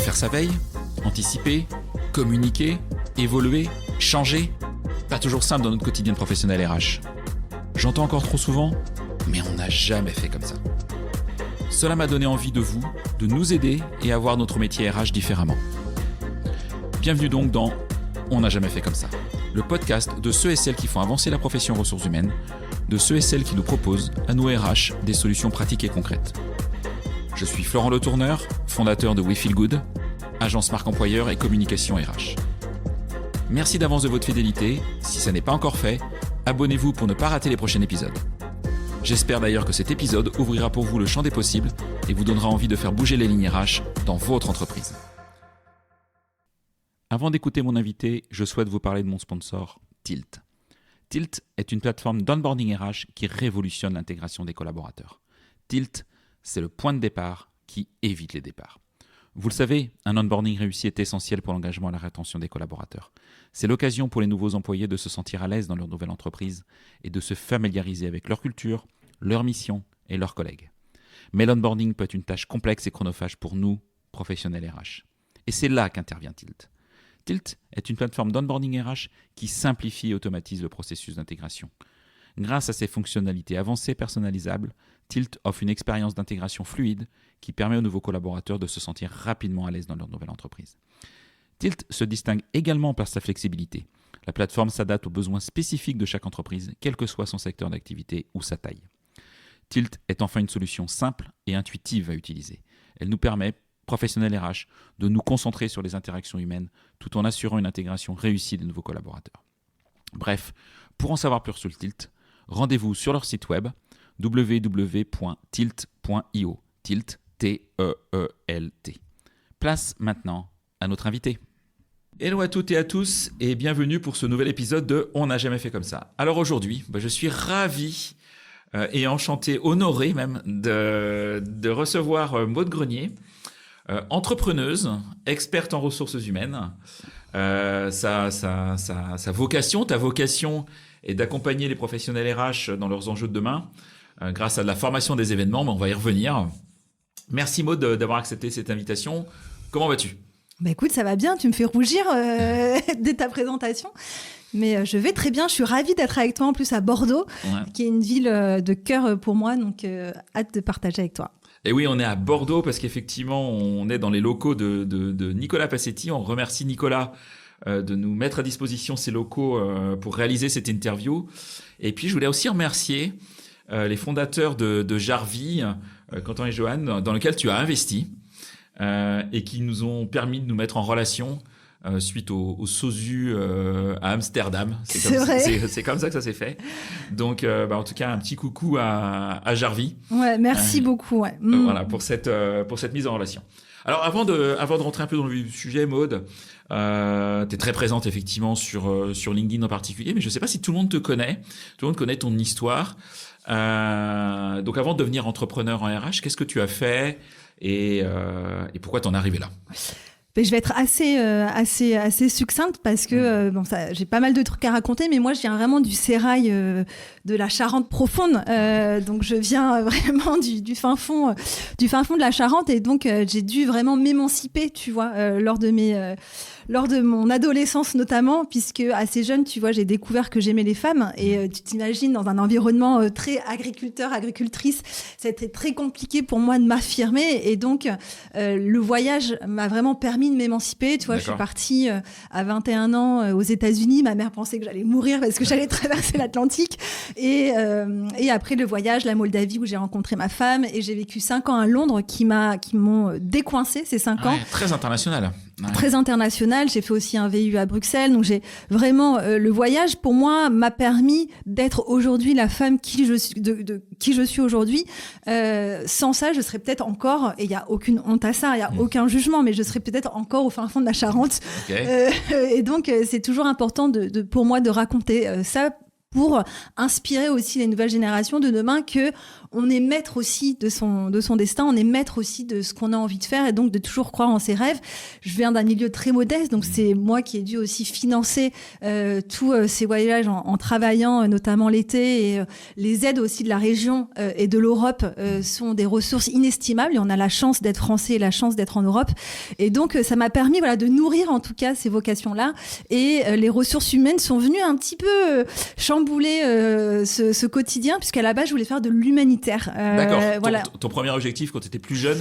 Faire sa veille, anticiper, communiquer, évoluer, changer. Pas toujours simple dans notre quotidien de professionnel RH. J'entends encore trop souvent, mais on n'a jamais fait comme ça. Cela m'a donné envie de vous, de nous aider et à voir notre métier RH différemment. Bienvenue donc dans On n'a jamais fait comme ça, le podcast de ceux et celles qui font avancer la profession ressources humaines, de ceux et celles qui nous proposent, à nous RH, des solutions pratiques et concrètes. Je suis Florent Le Tourneur, fondateur de We Feel Good, agence marque employeur et communication RH. Merci d'avance de votre fidélité. Si ça n'est pas encore fait, abonnez-vous pour ne pas rater les prochains épisodes. J'espère d'ailleurs que cet épisode ouvrira pour vous le champ des possibles et vous donnera envie de faire bouger les lignes RH dans votre entreprise. Avant d'écouter mon invité, je souhaite vous parler de mon sponsor, Tilt. Tilt est une plateforme d'onboarding RH qui révolutionne l'intégration des collaborateurs. Tilt, c'est le point de départ qui évite les départs. Vous le savez, un onboarding réussi est essentiel pour l'engagement et la rétention des collaborateurs. C'est l'occasion pour les nouveaux employés de se sentir à l'aise dans leur nouvelle entreprise et de se familiariser avec leur culture, leur mission et leurs collègues. Mais l'onboarding peut être une tâche complexe et chronophage pour nous, professionnels RH. Et c'est là qu'intervient Tilt. Tilt est une plateforme d'onboarding RH qui simplifie et automatise le processus d'intégration. Grâce à ses fonctionnalités avancées et personnalisables, Tilt offre une expérience d'intégration fluide qui permet aux nouveaux collaborateurs de se sentir rapidement à l'aise dans leur nouvelle entreprise. Tilt se distingue également par sa flexibilité. La plateforme s'adapte aux besoins spécifiques de chaque entreprise, quel que soit son secteur d'activité ou sa taille. Tilt est enfin une solution simple et intuitive à utiliser. Elle nous permet, professionnels RH, de nous concentrer sur les interactions humaines tout en assurant une intégration réussie des nouveaux collaborateurs. Bref, pour en savoir plus sur le Tilt, rendez-vous sur leur site web www.tilt.io. Tilt, T-E-E-L-T. Place maintenant à notre invité. Hello à toutes et à tous et bienvenue pour ce nouvel épisode de On n'a jamais fait comme ça. Alors aujourd'hui, je suis ravi et enchanté, honoré même de recevoir Maude Grenier, entrepreneuse, experte en ressources humaines. Sa vocation, ta vocation est d'accompagner les professionnels RH dans leurs enjeux de demain grâce à de la formation des événements, mais on va y revenir. Merci Maude d'avoir accepté cette invitation. Comment vas-tu ? Écoute, ça va bien, tu me fais rougir dès ta présentation. Mais je vais très bien, je suis ravie d'être avec toi en plus à Bordeaux, qui est une ville de cœur pour moi, donc hâte de partager avec toi. Et oui, on est à Bordeaux parce qu'effectivement, on est dans les locaux de Nicolas Passetti. On remercie Nicolas de nous mettre à disposition ces locaux pour réaliser cette interview. Et puis, je voulais aussi remercier les fondateurs de Jarvie, Quentin et Johan, dans lequel tu as investi et qui nous ont permis de nous mettre en relation suite au SOSU à Amsterdam. C'est comme ça que ça s'est fait. Donc, en tout cas, un petit coucou à Jarvie. Ouais, merci beaucoup. Ouais. Voilà, pour cette mise en relation. Alors, avant de rentrer un peu dans le vif du sujet, Maude, tu es très présente effectivement sur LinkedIn en particulier, mais je ne sais pas si tout le monde te connaît. Tout le monde connaît ton histoire. Donc, avant de devenir entrepreneur en RH, qu'est-ce que tu as fait et pourquoi t'en es arrivé là ? Je vais être assez succincte parce que j'ai pas mal de trucs à raconter, mais moi je viens vraiment du sérail de la Charente profonde, donc je viens vraiment du fin fond de la Charente, et donc j'ai dû vraiment m'émanciper, tu vois, lors de mon adolescence notamment, puisque assez jeune, tu vois, j'ai découvert que j'aimais les femmes, et tu t'imagines dans un environnement très agricultrice, c'était très compliqué pour moi de m'affirmer, et donc le voyage m'a vraiment permis de m'émanciper. Tu vois, je suis partie à 21 ans aux États-Unis. Ma mère pensait que j'allais mourir parce que j'allais traverser l'Atlantique. Et après le voyage, la Moldavie où j'ai rencontré ma femme, et j'ai vécu 5 ans à Londres qui m'ont décoincé ces 5 ans. Très international. Ouais. Très international. J'ai fait aussi un VU à Bruxelles. Donc j'ai vraiment le voyage pour moi m'a permis d'être aujourd'hui la femme qui je suis aujourd'hui. Sans ça, je serais peut-être encore, et il y a aucune honte à ça, il y a aucun jugement, mais je serais peut-être encore au fin fond de la Charente. Okay. Et donc c'est toujours important pour moi de raconter ça pour inspirer aussi les nouvelles générations de demain que on est maître aussi de son destin, on est maître aussi de ce qu'on a envie de faire et donc de toujours croire en ses rêves. Je viens d'un milieu très modeste, donc c'est moi qui ai dû aussi financer tous ces voyages en travaillant, notamment l'été, et les aides aussi de la région et de l'Europe sont des ressources inestimables et on a la chance d'être français et la chance d'être en Europe. Et donc ça m'a permis de nourrir en tout cas ces vocations-là et les ressources humaines sont venues un petit peu chambouler ce quotidien puisqu'à la base je voulais faire de l'humanitaire. D'accord. Ton premier objectif quand tu étais plus jeune,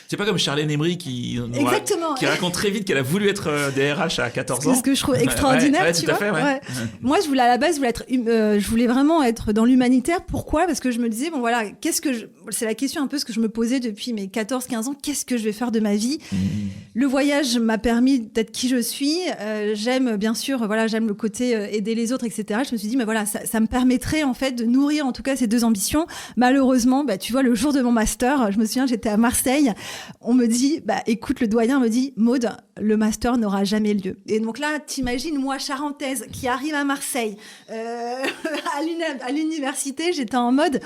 c'est pas comme Charlène Emery qui raconte très vite qu'elle a voulu être DRH à 14 ans. C'est ce que je trouve extraordinaire, tu vois. Ouais. Moi, je voulais à la base, je voulais vraiment être dans l'humanitaire. Pourquoi ? Parce que je me disais, c'est la question un peu ce que je me posais depuis mes 14-15 ans. Qu'est-ce que je vais faire de ma vie ? Le voyage m'a permis d'être qui je suis. J'aime, bien sûr, j'aime le côté aider les autres, etc. Je me suis dit, ça me permettrait en fait de nourrir en tout cas ces deux ambitions. Malheureusement, tu vois, le jour de mon master, je me souviens, j'étais à Marseille. On me dit, écoute, le doyen me dit, Maud, le master n'aura jamais lieu. Et donc là, t'imagines, moi, charentaise, qui arrive à Marseille, à l'université, j'étais en mode,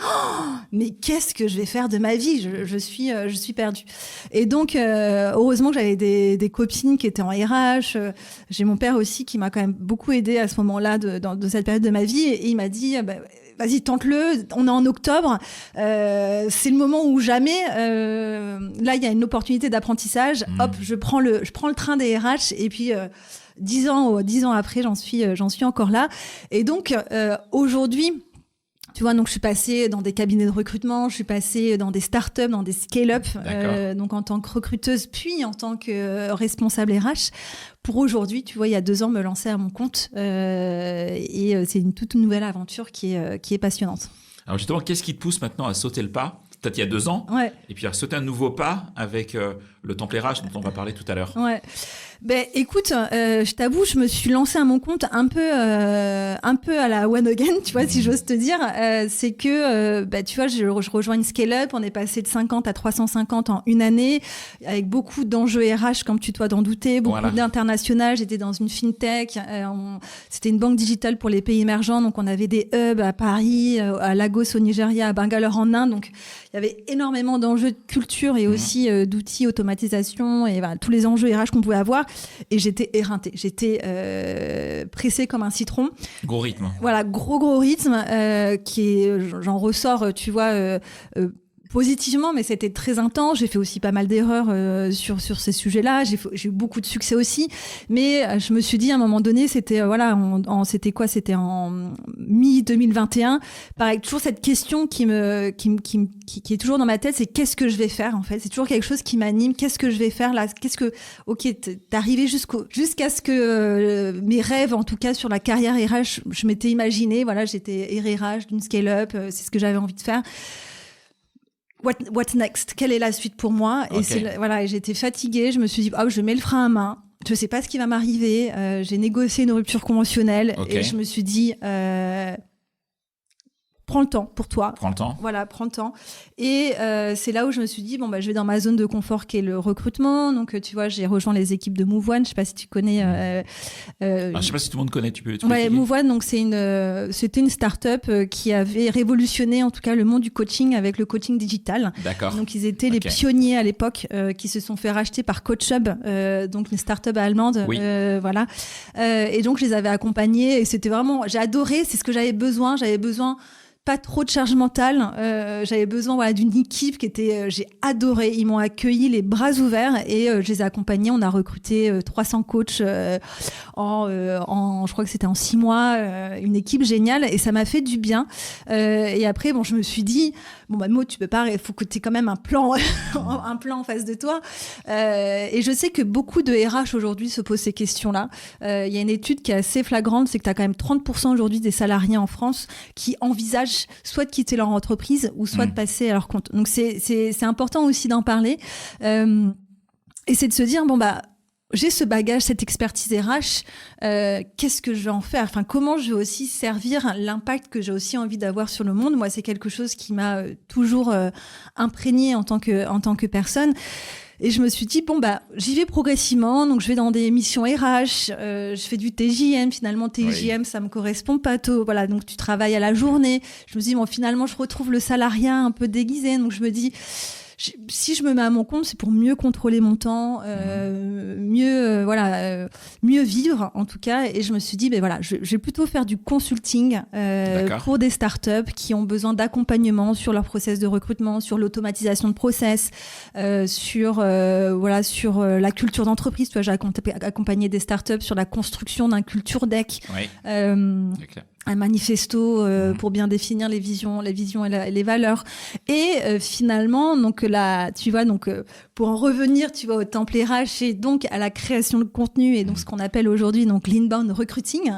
mais qu'est-ce que je vais faire de ma vie ? Je suis perdue. Et donc, heureusement que j'avais des copines qui étaient en RH. J'ai mon père aussi qui m'a quand même beaucoup aidée à ce moment-là de cette période de ma vie. Et il m'a dit, vas-y, tente-le, on est en octobre, c'est le moment où jamais, là, il y a une opportunité d'apprentissage, hop, je prends le train des RH, et puis 10 ans après, j'en suis encore là. Et donc, aujourd'hui, tu vois, donc je suis passée dans des cabinets de recrutement, je suis passée dans des startups, dans des scale-up, donc en tant que recruteuse, puis en tant que responsable RH. Pour aujourd'hui, tu vois, il y a 2 ans, me lancer à mon compte, et c'est une toute nouvelle aventure qui est passionnante. Alors justement, qu'est-ce qui te pousse maintenant à sauter le pas ? Peut-être il y a 2 ans, et puis à sauter un nouveau pas avec le Temple RH dont on va parler tout à l'heure. Ouais. Écoute, je t'avoue, je me suis lancée à mon compte un peu à la one again, tu vois, si j'ose te dire. C'est que, tu vois, je rejoins une scale-up, on est passé de 50 à 350 en une année, avec beaucoup d'enjeux RH, comme tu dois t'en douter, beaucoup d'international. J'étais dans une fintech, c'était une banque digitale pour les pays émergents, donc on avait des hubs à Paris, à Lagos au Nigeria, à Bangalore en Inde, donc il y avait énormément d'enjeux de culture et aussi d'outils, automatisation et tous les enjeux RH qu'on pouvait avoir. Et j'étais éreintée, j'étais pressée comme un citron. Gros rythme. Voilà, gros rythme j'en ressors, tu vois, positivement, mais c'était très intense. J'ai fait aussi pas mal d'erreurs sur ces sujets-là. J'ai eu beaucoup de succès aussi, mais je me suis dit à un moment donné, c'était c'était en mi-2021. Pareil, toujours cette question qui est toujours dans ma tête, c'est qu'est-ce que je vais faire en fait. C'est toujours quelque chose qui m'anime. Qu'est-ce que je vais faire là ? T'es arrivé jusqu'à ce que mes rêves, en tout cas sur la carrière RH, je m'étais imaginé. Voilà, j'étais RH d'une scale-up. C'est ce que j'avais envie de faire. What's next ? Quelle est la suite pour moi ? Et j'étais fatiguée. Je me suis dit, je mets le frein à main. Je sais pas ce qui va m'arriver. J'ai négocié une rupture conventionnelle et je me suis dit, prends le temps pour toi. Prends le temps. Voilà, prends le temps. Et c'est là où je me suis dit, je vais dans ma zone de confort qui est le recrutement. Donc, tu vois, j'ai rejoint les équipes de Move One. Je sais pas si tu connais. Je sais pas si tout le monde connaît. Tu peux Move One, donc c'était une start-up qui avait révolutionné, en tout cas, le monde du coaching avec le coaching digital. D'accord. Donc, ils étaient les pionniers à l'époque qui se sont fait racheter par CoachHub, donc une start-up allemande. Oui. Voilà. Et donc, je les avais accompagnés et c'était vraiment, j'ai adoré. C'est ce que j'avais besoin. J'avais besoin pas trop de charge mentale. J'avais besoin d'une équipe qui était... j'ai adoré. Ils m'ont accueilli les bras ouverts et je les ai accompagnés. On a recruté 300 coachs je crois que c'était en 6 mois. Une équipe géniale et ça m'a fait du bien. Et après, je me suis dit, Maud, tu peux pas... Il faut que tu aies quand même un plan en face de toi. Et je sais que beaucoup de RH aujourd'hui se posent ces questions-là. Il y a une étude qui est assez flagrante, c'est que tu as quand même 30% aujourd'hui des salariés en France qui envisagent soit de quitter leur entreprise ou soit de passer à leur compte. Donc c'est important aussi d'en parler et c'est de se dire j'ai ce bagage, cette expertise RH, qu'est-ce que je vais en faire ? Enfin, comment je vais aussi servir l'impact que j'ai aussi envie d'avoir sur le monde ? Moi, c'est quelque chose qui m'a toujours imprégnée en tant que personne. Et je me suis dit, j'y vais progressivement. Donc, je vais dans des missions RH. Je fais du TJM. Finalement, TJM, ça me correspond pas tôt. Voilà. Donc, tu travailles à la journée. Je me dis, finalement, je retrouve le salariat un peu déguisé. Donc, je me dis, si je me mets à mon compte, c'est pour mieux contrôler mon temps, mieux vivre en tout cas. Et je me suis dit, je vais plutôt faire du consulting pour des startups qui ont besoin d'accompagnement sur leur process de recrutement, sur l'automatisation de process, sur la culture d'entreprise. Tu vois, j'ai accompagné des startups sur la construction d'un culture deck. Un manifesto pour bien définir les visions et les valeurs. Et finalement, donc pour en revenir, au temple RH et donc à la création de contenu et donc ce qu'on appelle aujourd'hui donc l'inbound recruiting,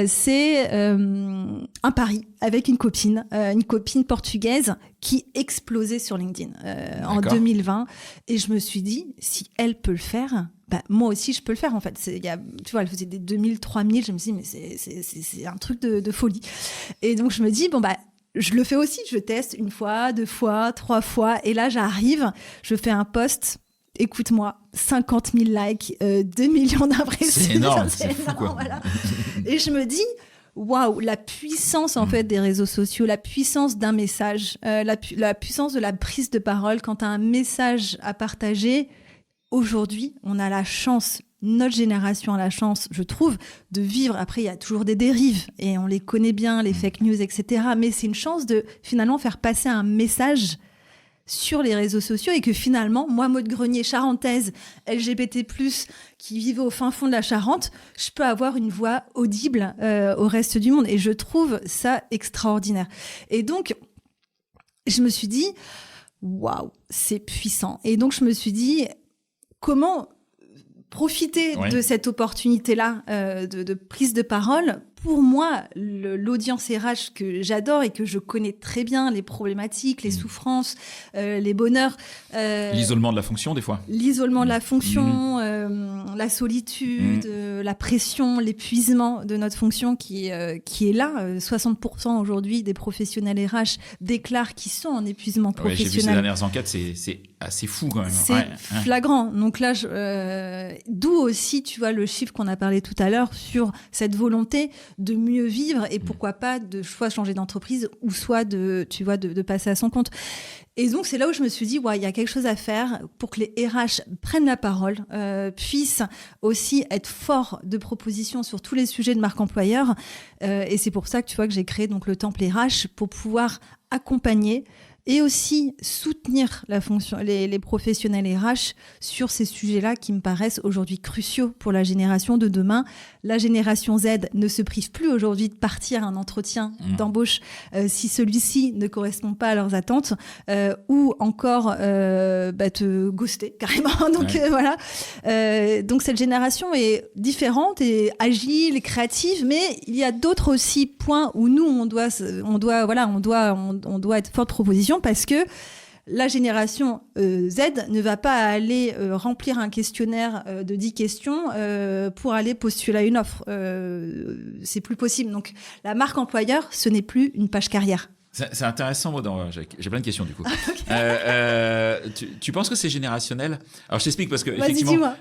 c'est un pari avec une copine portugaise qui explosait sur LinkedIn en 2020. Et je me suis dit, si elle peut le faire, moi aussi je peux le faire en fait. Elle faisait des 2000, 3000, je me suis dit mais c'est un truc de folie. Et donc je me dis je le fais aussi, je teste 1 fois, 2 fois, 3 fois et là j'arrive, je fais un post, écoute-moi, 50 000 likes, 2 millions d'impressions. C'est énorme, c'est fou quoi. Voilà. Et je me dis waouh, la puissance en fait des réseaux sociaux, la puissance d'un message, la puissance de la prise de parole quand tu as un message à partager. Aujourd'hui, on a la chance, notre génération a la chance, je trouve, de vivre. Après, il y a toujours des dérives et on les connaît bien, les fake news, etc. Mais c'est une chance de finalement faire passer un message sur les réseaux sociaux et que finalement, moi, Maud Grenier, charentaise, LGBT+, qui vivait au fin fond de la Charente, je peux avoir une voix audible au reste du monde. Et je trouve ça extraordinaire. Et donc, je me suis dit, waouh, c'est puissant. Et donc, je me suis dit, comment profiter de cette opportunité-là de prise de parole. Pour moi, l'audience RH que j'adore et que je connais très bien, les problématiques, les souffrances, les bonheurs. L'isolement de la fonction, des fois. L'isolement de la fonction, la solitude, la pression, l'épuisement de notre fonction qui est là. 60% aujourd'hui des professionnels RH déclarent qu'ils sont en épuisement professionnel. J'ai vu ces dernières enquêtes, c'est assez fou quand même. C'est flagrant. Donc là, d'où aussi, tu vois, le chiffre qu'on a parlé tout à l'heure sur cette volonté de mieux vivre et pourquoi pas de soit changer d'entreprise ou soit de passer à son compte. Et donc, c'est là où je me suis dit, il y a quelque chose à faire pour que les RH prennent la parole, puissent aussi être forts de propositions sur tous les sujets de marque employeur. Et c'est pour ça que tu vois que j'ai créé donc le temple RH pour pouvoir accompagner et aussi soutenir la fonction, les professionnels RH sur ces sujets-là qui me paraissent aujourd'hui cruciaux pour la génération de demain. La génération Z ne se prive plus aujourd'hui de partir à un entretien d'embauche si celui-ci ne correspond pas à leurs attentes ou encore te ghoster carrément. Donc voilà. Donc cette génération est différente et agile, et créative, mais il y a d'autres aussi points où nous on doit être forte proposition. Parce que la génération Z ne va pas aller remplir un questionnaire de 10 questions pour aller postuler à une offre. C'est plus possible. Donc, la marque employeur, ce n'est plus une page carrière. C'est intéressant, j'ai plein de questions du coup. Tu penses que c'est générationnel ? Alors je t'explique parce que effectivement,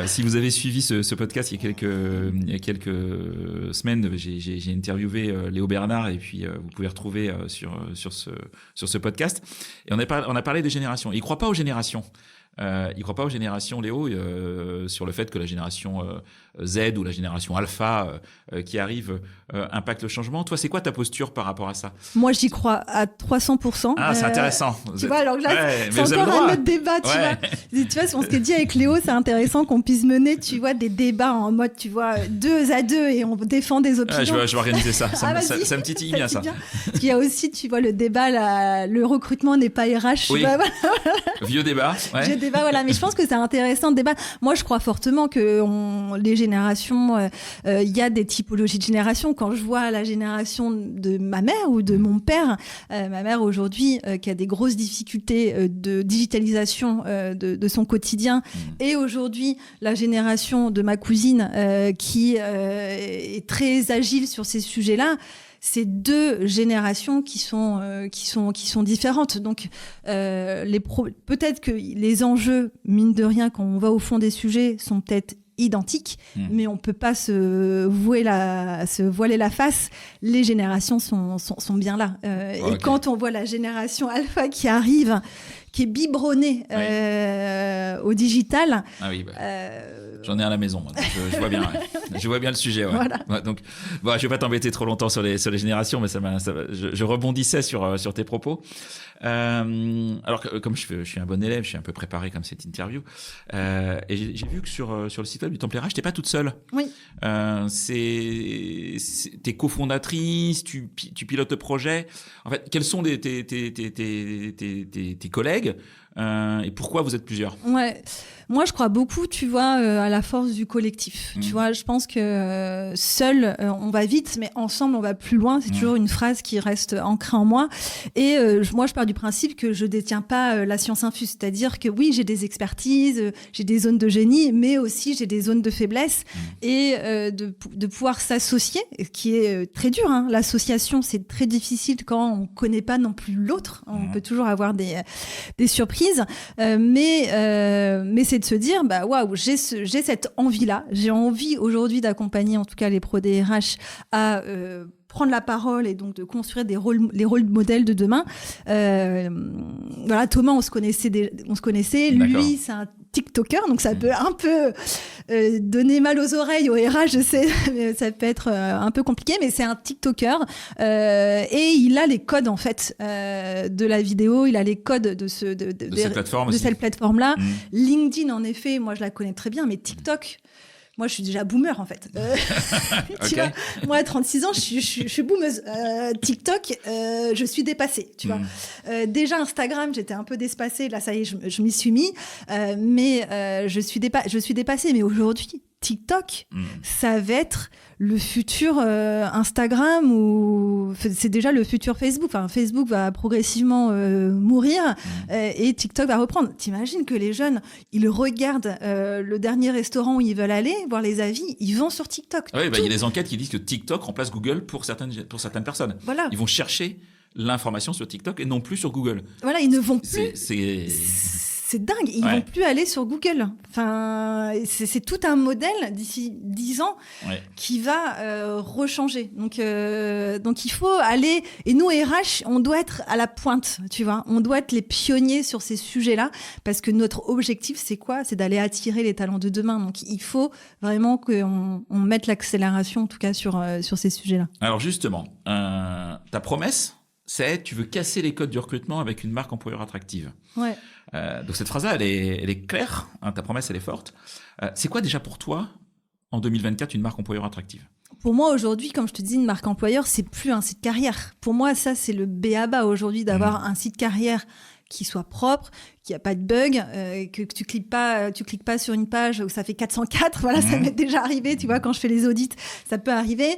si vous avez suivi ce podcast il y a quelques semaines, j'ai interviewé Léo Bernard et puis vous pouvez retrouver sur ce podcast. Et on a parlé des générations. Il croit pas aux générations. Il croit pas aux générations, Léo, sur le fait que la génération Z ou la génération Alpha qui arrive impacte le changement. Toi, c'est quoi ta posture par rapport à ça ? Moi, j'y crois à 300%. Ah, c'est intéressant. Tu vois, alors là, c'est encore un autre débat, tu vois. Sur ce qui est dit avec Léo, c'est intéressant qu'on puisse mener, tu vois, des débats en mode, tu vois, 2 à 2 et on défend des opinions. Je vais organiser ça. Ça me titille bien, ça. Parce qu'il y a aussi, tu vois, le débat, le recrutement n'est pas RH. Oui. Voilà. Vieux débat. Vieux débat, voilà. Mais je pense que c'est intéressant de débat. Moi, je crois fortement que les générations, il y a des typologies de générations. Quand je vois la génération de ma mère ou de mon père, ma mère aujourd'hui qui a des grosses difficultés de digitalisation de son quotidien, et aujourd'hui la génération de ma cousine qui est très agile sur ces sujets-là. c'est deux générations qui sont différentes. Donc, peut-être que les enjeux, mine de rien, quand on va au fond des sujets, sont peut-être identiques, mais on peut pas se voiler la face. Les générations sont bien là. Et quand on voit la génération alpha qui arrive, qui est biberonnée au digital. Ah oui, j'en ai à la maison, moi, donc je vois bien. Je vois bien le sujet. Ouais. Voilà. Ouais, donc, je vais pas t'embêter trop longtemps sur les générations, mais je rebondissais sur tes propos. Alors que, comme je suis un bon élève, je suis un peu préparé comme cette interview, et j'ai vu que sur le site web du Temple RH, t'es pas toute seule. Oui. T'es cofondatrice, tu pilotes le projet. En fait, quels sont tes collègues et pourquoi vous êtes plusieurs? Ouais. Moi, je crois beaucoup, tu vois, à la force du collectif. Tu vois, je pense que seul, on va vite, mais ensemble, on va plus loin. C'est toujours une phrase qui reste ancrée en moi. Et moi, je pars du principe que je détiens pas la science infuse. C'est-à-dire que oui, j'ai des expertises, j'ai des zones de génie, mais aussi j'ai des zones de faiblesse. Et de pouvoir s'associer, qui est très dur. Hein. L'association, c'est très difficile quand on connaît pas non plus l'autre. On peut toujours avoir des surprises. Mais c'est de se dire, bah waouh, j'ai cette envie-là. J'ai envie aujourd'hui d'accompagner en tout cas les pros DRH à prendre la parole et donc de construire les rôles modèles de demain. Voilà, Thomas, on se connaissait. Lui, c'est un TikToker, donc ça peut un peu donner mal aux oreilles au RH, je sais, mais ça peut être un peu compliqué, mais c'est un TikToker et il a les codes en fait de la vidéo, il a les codes de cette plateforme-là. LinkedIn, en effet, moi je la connais très bien, mais TikTok. Moi, je suis déjà boomer, en fait. Tu vois, moi, à 36 ans, je suis boomeuse. TikTok, je suis dépassée, tu vois. Déjà, Instagram, j'étais un peu dépassée. Là, ça y est, je m'y suis mis. Mais je suis dépassée. Mais aujourd'hui, TikTok, ça va être le futur Instagram ou c'est déjà le futur Facebook. Enfin, Facebook va progressivement mourir et TikTok va reprendre. T'imagines que les jeunes, ils regardent le dernier restaurant où ils veulent aller, voir les avis, ils vont sur TikTok. Oui, il y a des enquêtes qui disent que TikTok remplace Google pour certaines personnes. Voilà. Ils vont chercher l'information sur TikTok et non plus sur Google. Voilà, ils ne vont plus. C'est dingue, ils vont plus aller sur Google. Enfin, c'est tout un modèle d'ici 10 ans qui va rechanger. Donc il faut aller. Et nous, RH, on doit être à la pointe, tu vois. On doit être les pionniers sur ces sujets-là parce que notre objectif, c'est quoi ? C'est d'aller attirer les talents de demain. Donc il faut vraiment qu'on mette l'accélération, en tout cas, sur ces sujets-là. Alors justement, ta promesse, c'est tu veux casser les codes du recrutement avec une marque employeur attractive. Ouais. Donc cette phrase-là, elle est claire, hein, ta promesse, elle est forte. C'est quoi déjà pour toi, en 2024, une marque employeur attractive ? Pour moi, aujourd'hui, comme je te dis, une marque employeur, c'est plus un site carrière. Pour moi, ça, c'est le b.a.-ba aujourd'hui, d'avoir un site carrière qui soit propre, qui a pas de bug, que tu cliques pas sur une page où ça fait 404. Voilà, ça m'est déjà arrivé. Tu vois, quand je fais les audits, ça peut arriver.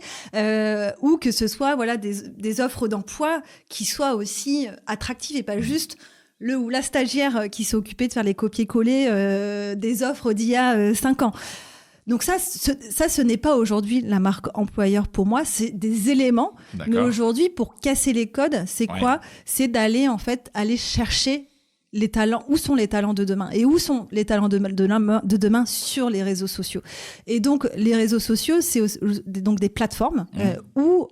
Ou que ce soit, voilà, des offres d'emploi qui soient aussi attractives et pas juste le ou la stagiaire qui s'est occupée de faire les copier-coller des offres d'il y a 5 ans. Donc ce n'est pas aujourd'hui la marque employeur pour moi, c'est des éléments. D'accord. Mais aujourd'hui, pour casser les codes, c'est quoi ? C'est d'aller en fait aller chercher les talents. Où sont les talents de demain ? Et où sont les talents de demain sur les réseaux sociaux ? Et donc les réseaux sociaux, c'est donc des plateformes où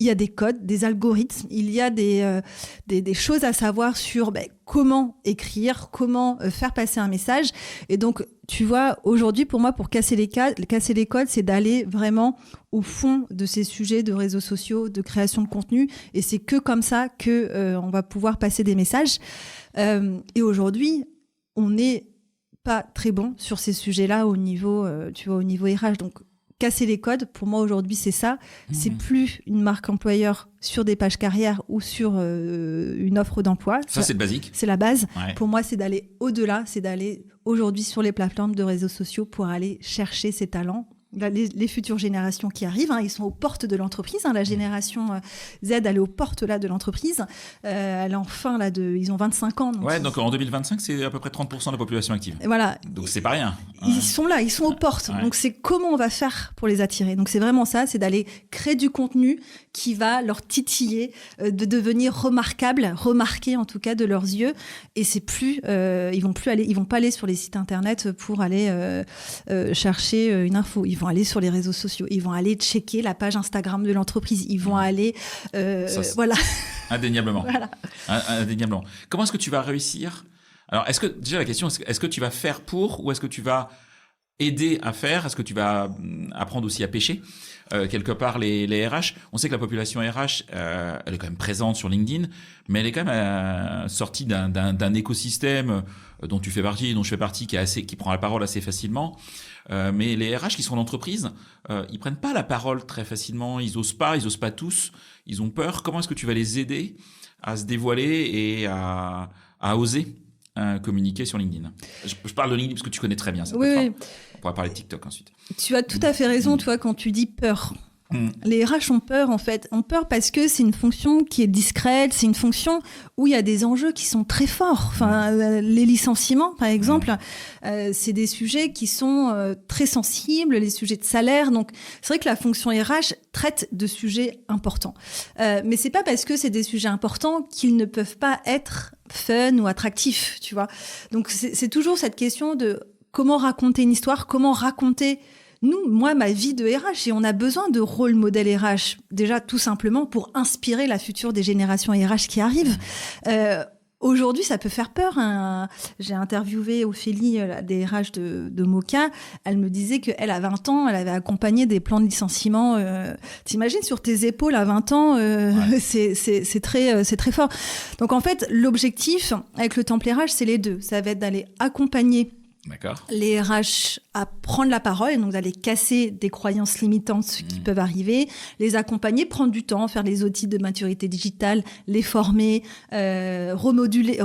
il y a des codes, des algorithmes, il y a des choses à savoir sur comment écrire, comment faire passer un message. Et donc, tu vois, aujourd'hui, pour moi, pour casser les codes, c'est d'aller vraiment au fond de ces sujets de réseaux sociaux, de création de contenu. Et c'est que comme ça que on va pouvoir passer des messages. Et aujourd'hui, on n'est pas très bon sur ces sujets-là au niveau RH. Donc, casser les codes, pour moi aujourd'hui c'est ça. C'est plus une marque employeur sur des pages carrières ou sur une offre d'emploi. Ça c'est le basique. C'est la base. Ouais. Pour moi c'est d'aller au-delà, c'est d'aller aujourd'hui sur les plateformes de réseaux sociaux pour aller chercher ces talents les futures générations qui arrivent, ils sont aux portes de l'entreprise. La génération Z, elle est aux portes là de l'entreprise. Elle est enfin ils ont 25 ans. Donc en 2025, c'est à peu près 30% de la population active. Voilà. Donc c'est pas rien. Ils sont là, ils sont aux portes. Donc c'est comment on va faire pour les attirer. Donc c'est vraiment ça, c'est d'aller créer du contenu qui va leur titiller, de devenir remarqué en tout cas de leurs yeux. Et c'est plus, ils vont pas aller sur les sites internet pour aller chercher une info. Ils vont aller sur les réseaux sociaux. Ils vont aller checker la page Instagram de l'entreprise. Ils vont aller, voilà. Indéniablement. Voilà. Indéniablement. Comment est-ce que tu vas réussir? Alors, déjà la question, est-ce que tu vas faire pour, ou est-ce que tu vas aider à faire? Est-ce que tu vas apprendre aussi à pêcher quelque part les RH? On sait que la population RH, elle est quand même présente sur LinkedIn, mais elle est quand même sortie d'un écosystème dont tu fais partie, dont je fais partie, qui prend la parole assez facilement. Mais les RH qui sont en entreprise, ils prennent pas la parole très facilement. Ils osent pas tous. Ils ont peur. Comment est-ce que tu vas les aider à se dévoiler et à oser communiquer sur LinkedIn? Je parle de LinkedIn parce que tu connais très bien ça. Oui. On pourra parler de TikTok ensuite. Tu as tout à fait raison, toi, quand tu dis peur. Les RH ont peur, en fait. Ont peur parce que c'est une fonction qui est discrète, c'est une fonction où il y a des enjeux qui sont très forts. Les licenciements, par exemple, c'est des sujets qui sont très sensibles, les sujets de salaire. Donc, c'est vrai que la fonction RH traite de sujets importants. Mais c'est pas parce que c'est des sujets importants qu'ils ne peuvent pas être fun ou attractifs, tu vois. Donc, c'est toujours cette question de comment raconter une histoire, comment raconter ma vie de RH, et on a besoin de rôle modèle RH, déjà tout simplement pour inspirer la future des générations RH qui arrivent. Aujourd'hui, ça peut faire peur. J'ai interviewé Ophélie, des RH de Moka. Elle me disait qu'elle, à 20 ans, elle avait accompagné des plans de licenciement. T'imagines sur tes épaules à 20 ans, c'est très fort. Donc en fait, l'objectif avec le temple RH, c'est les deux. Ça va être d'aller accompagner les RH à prendre la parole, et donc d'aller casser des croyances limitantes qui peuvent arriver, les accompagner, prendre du temps, faire les outils de maturité digitale, les former, remoduler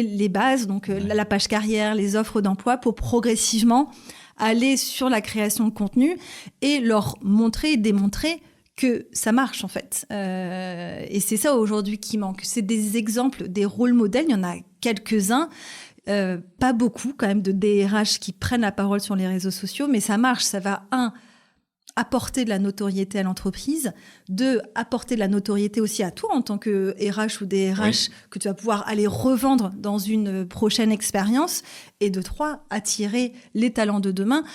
les bases, donc la page carrière, les offres d'emploi, pour progressivement aller sur la création de contenu et leur montrer et démontrer que ça marche en fait. Et c'est ça aujourd'hui qui manque. C'est des exemples, des rôles modèles, il y en a quelques-uns. Pas beaucoup quand même de DRH qui prennent la parole sur les réseaux sociaux, mais ça marche. Ça va, apporter de la notoriété à l'entreprise, 2, apporter de la notoriété aussi à toi en tant que RH ou DRH, que tu vas pouvoir aller revendre dans une prochaine expérience, et de 3, attirer les talents de demain.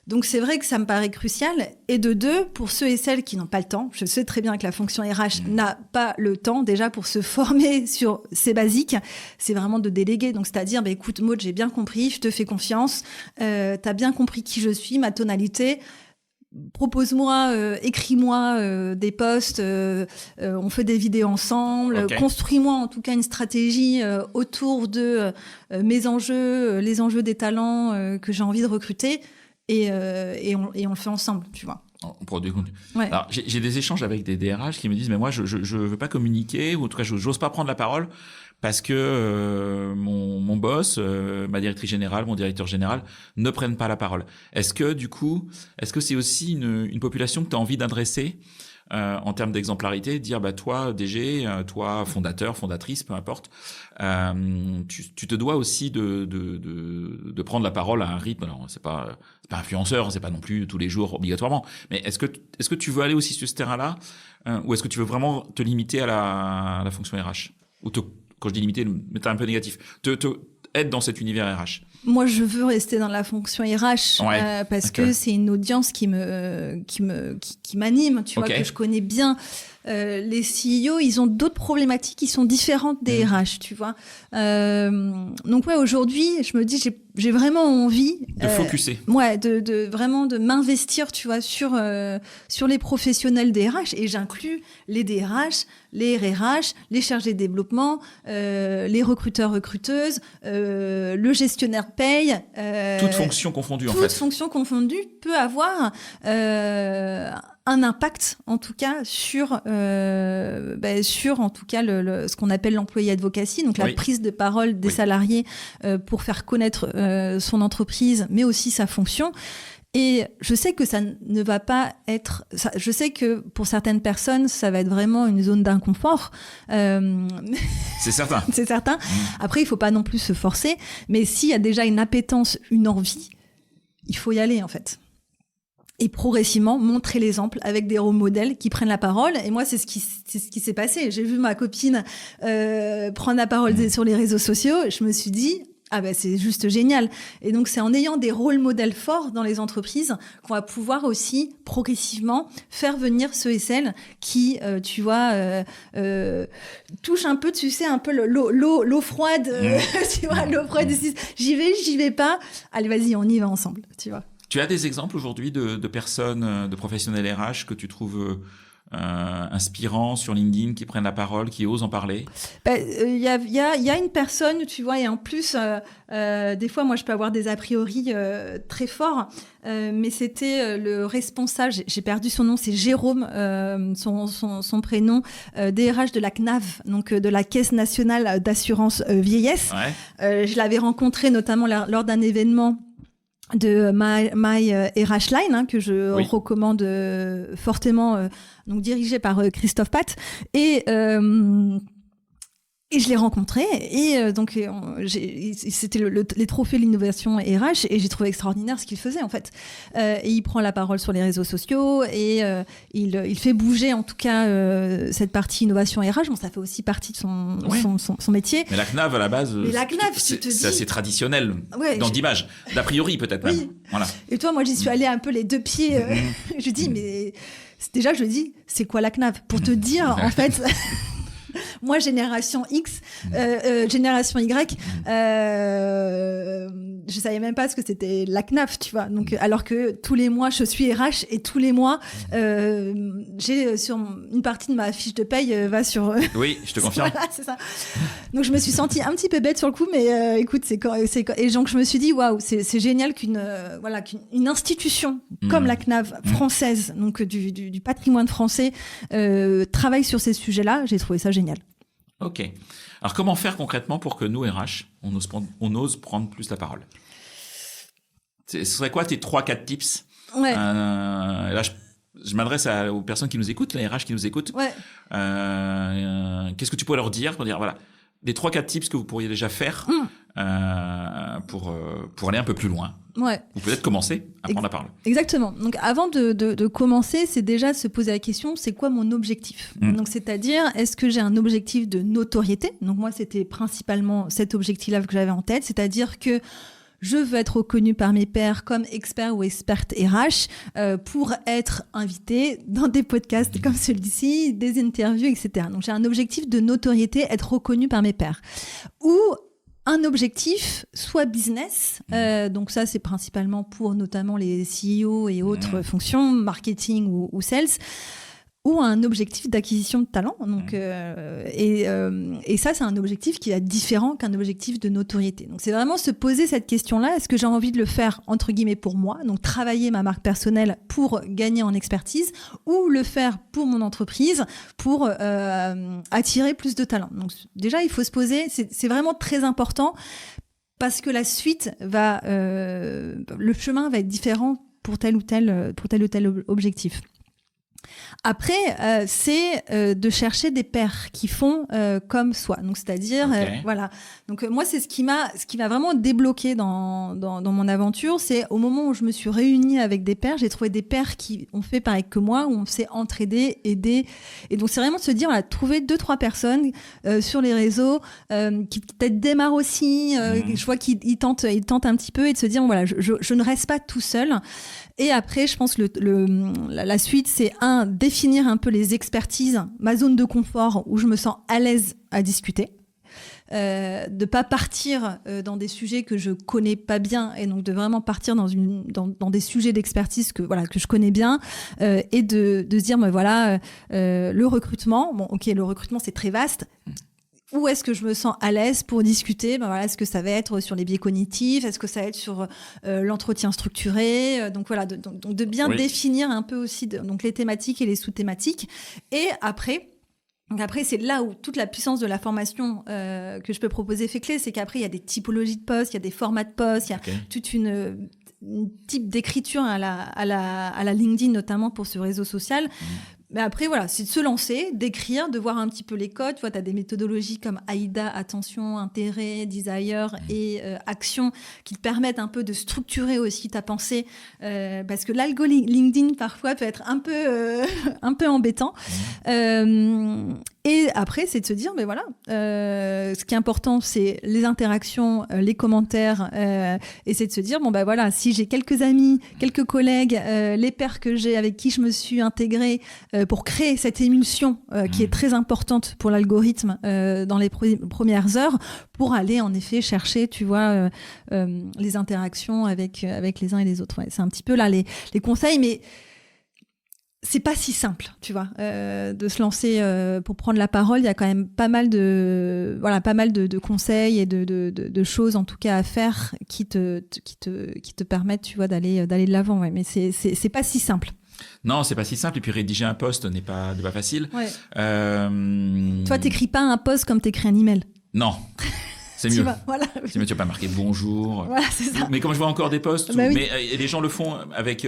Donc c'est vrai que ça me paraît crucial. Et de 2, pour ceux et celles qui n'ont pas le temps, je sais très bien que la fonction RH n'a pas le temps déjà pour se former sur ces basiques, c'est vraiment de déléguer. Donc c'est-à-dire, écoute Maud, j'ai bien compris, je te fais confiance, t'as bien compris qui je suis, ma tonalité, propose-moi, écris-moi des posts, on fait des vidéos ensemble, construis-moi en tout cas une stratégie autour de mes enjeux, les enjeux des talents que j'ai envie de recruter. Et on le fait ensemble, tu vois. On produit du contenu. Alors, j'ai des échanges avec des DRH qui me disent, mais moi, je veux pas communiquer, ou en tout cas, j'ose pas prendre la parole parce que mon boss, ma directrice générale, mon directeur général ne prennent pas la parole. Est-ce que c'est aussi une population que tu as envie d'adresser en termes d'exemplarité, dire toi DG, toi fondateur, fondatrice, peu importe, tu te dois aussi de prendre la parole à un rythme. Alors c'est pas influenceur, c'est pas non plus tous les jours obligatoirement, mais est-ce que tu veux aller aussi sur ce terrain-là, ou est-ce que tu veux vraiment te limiter à la fonction RH, ou quand je dis limiter, mettre un peu négatif, te être dans cet univers RH? Moi, je veux rester dans la fonction RH parce que c'est une audience qui m'anime, tu vois, que je connais bien. Les CEO, ils ont d'autres problématiques qui sont différentes des RH, tu vois. Donc aujourd'hui, je me dis, j'ai vraiment envie de focuser. De vraiment de m'investir, tu vois, sur les professionnels des RH, et j'inclus les DRH, les RRH, les chargés de développement, les recruteurs-recruteuses, le gestionnaire de paye. Toute fonction confondue, en fait. Toute fonction confondue peut avoir un impact en tout cas sur en tout cas ce qu'on appelle l'employee advocacy, donc la prise de parole des salariés pour faire connaître son entreprise, mais aussi sa fonction. Et je sais que ça ne va pas être... je sais que pour certaines personnes, ça va être vraiment une zone d'inconfort. C'est certain. C'est certain. Après, il ne faut pas non plus se forcer. Mais s'il y a déjà une appétence, une envie, il faut y aller en fait. Et progressivement, montrer l'exemple avec des rôles modèles qui prennent la parole. Et moi, c'est ce qui s'est passé. J'ai vu ma copine prendre la parole sur les réseaux sociaux. Je me suis dit... Ah ben c'est juste génial. Et donc c'est en ayant des rôles modèles forts dans les entreprises qu'on va pouvoir aussi progressivement faire venir ceux et celles qui, tu vois, touchent un peu, tu sais, un peu l'eau froide, tu vois, l'eau froide. J'y vais pas. Allez, vas-y, on y va ensemble, tu vois. Tu as des exemples aujourd'hui de personnes, de professionnels RH que tu trouves inspirants sur LinkedIn, qui prennent la parole, qui osent en parler? Y a une personne, tu vois, et en plus, des fois, moi, je peux avoir des a priori très forts, mais c'était le responsable, j'ai perdu son nom, c'est Jérôme, son prénom, DRH de la CNAV, donc de la Caisse nationale d'assurance vieillesse. Ouais. Je l'avais rencontré notamment lors d'un événement de My RH Line, que je recommande fortement, donc dirigé par Christophe Pat. Et je l'ai rencontré et donc c'était les trophées de l'innovation RH et j'ai trouvé extraordinaire ce qu'il faisait en fait. Et il prend la parole sur les réseaux sociaux et il fait bouger en tout cas cette partie innovation RH. Bon, ça fait aussi partie de son métier. Mais la CNAV à la base, c'est assez traditionnel d'image, d'a priori peut-être même. Voilà. Et toi, moi j'y suis allée un peu les deux pieds. Je dis mais déjà je dis c'est quoi la CNAV pour te dire en fait. Moi, génération X, génération Y, je savais même pas ce que c'était la CNAF, tu vois. Donc, alors que tous les mois, je suis RH et tous les mois, j'ai sur une partie de ma fiche de paye va sur. Oui, je te confirme. Voilà, c'est ça. Donc, je me suis sentie un petit peu bête sur le coup, mais écoute, et donc je me suis dit, waouh, c'est génial qu'une institution comme la CNAF française, donc du patrimoine français, travaille sur ces sujets-là. J'ai trouvé ça génial. Ok. Alors, comment faire concrètement pour que nous, RH, on ose prendre plus la parole? Ce serait quoi tes 3-4 tips? Ouais. Là, je m'adresse aux personnes qui nous écoutent, les RH qui nous écoutent. Ouais. Qu'est-ce que tu pourrais leur dire pour dire, voilà, des 3-4 tips que vous pourriez déjà faire pour aller un peu plus loin? Ouais. Ou peut-être commencer à prendre la parole. Exactement. Donc, avant de commencer, c'est déjà se poser la question, c'est quoi mon objectif? Donc, c'est-à-dire, est-ce que j'ai un objectif de notoriété? Donc, moi, c'était principalement cet objectif-là que j'avais en tête, c'est-à-dire que je veux être reconnue par mes pairs comme expert ou experte RH pour être invitée dans des podcasts comme celui-ci, des interviews, etc. Donc, j'ai un objectif de notoriété, être reconnue par mes pairs. Ou un objectif, soit business, donc ça c'est principalement pour notamment les CEO et autres fonctions, marketing ou sales, ou un objectif d'acquisition de talent. Donc, et ça, c'est un objectif qui est différent qu'un objectif de notoriété. Donc, c'est vraiment se poser cette question-là. Est-ce que j'ai envie de le faire, entre guillemets, pour moi, donc travailler ma marque personnelle pour gagner en expertise, ou le faire pour mon entreprise, pour attirer plus de talent. Donc, déjà, il faut se poser, c'est vraiment très important, parce que la suite le chemin va être différent pour tel ou tel objectif. Après, c'est de chercher des pairs qui font comme soi. Donc, c'est-à-dire, voilà. Donc, moi, c'est ce qui m'a vraiment débloqué dans mon aventure. C'est au moment où je me suis réunie avec des pairs, j'ai trouvé des pairs qui ont fait pareil que moi, où on s'est entraidé, aidé. Et donc, c'est vraiment de se dire, voilà, trouver 2-3 personnes sur les réseaux qui peut-être démarrent aussi. Je vois qu'ils tentent un petit peu et de se dire, voilà, je ne reste pas tout seul. Et après, je pense la suite, c'est définir un peu les expertises, ma zone de confort où je me sens à l'aise à discuter. De pas partir dans des sujets que je connais pas bien et donc de vraiment partir dans des sujets d'expertise que je connais bien et de se dire le recrutement, le recrutement c'est très vaste. où est-ce que je me sens à l'aise pour discuter. Est-ce que ça va être sur les biais cognitifs, est-ce que ça va être sur l'entretien structuré, donc voilà, donc de bien définir un peu aussi donc les thématiques et les sous-thématiques. Et après, c'est là où toute la puissance de la formation que je peux proposer fait clé, c'est qu'après il y a des typologies de postes, il y a des formats de postes, il y a toute une type d'écriture à la LinkedIn, notamment pour ce réseau social. Mais après, voilà, c'est de se lancer, d'écrire, de voir un petit peu les codes. Tu vois, tu as des méthodologies comme AIDA, attention, intérêt, desire et action, qui te permettent un peu de structurer aussi ta pensée. Parce que l'algo LinkedIn, parfois, peut être un peu embêtant. Et après, c'est de se dire, mais voilà, ce qui est important, c'est les interactions, les commentaires. Et c'est de se dire, bon, ben voilà, si j'ai quelques amis, quelques collègues, les pairs que j'ai, avec qui je me suis intégrée, pour créer cette émulsion qui est très importante pour l'algorithme dans les premières heures, pour aller en effet chercher, tu vois, les interactions avec les uns et les autres. Ouais, c'est un petit peu là les conseils, mais c'est pas si simple, tu vois, de se lancer pour prendre la parole. Il y a quand même pas mal de conseils et de choses en tout cas à faire qui te permettent, tu vois, d'aller de l'avant. Ouais, mais c'est pas si simple. Non, c'est pas si simple. Et puis rédiger un post n'est pas facile. Ouais. Toi, t'écris pas un post comme t'écris un email. Non. C'est mieux. Voilà. C'est mieux, tu vas pas marquer bonjour. Voilà, c'est ça. Mais comme je vois encore des posts, oui. mais les gens le font avec,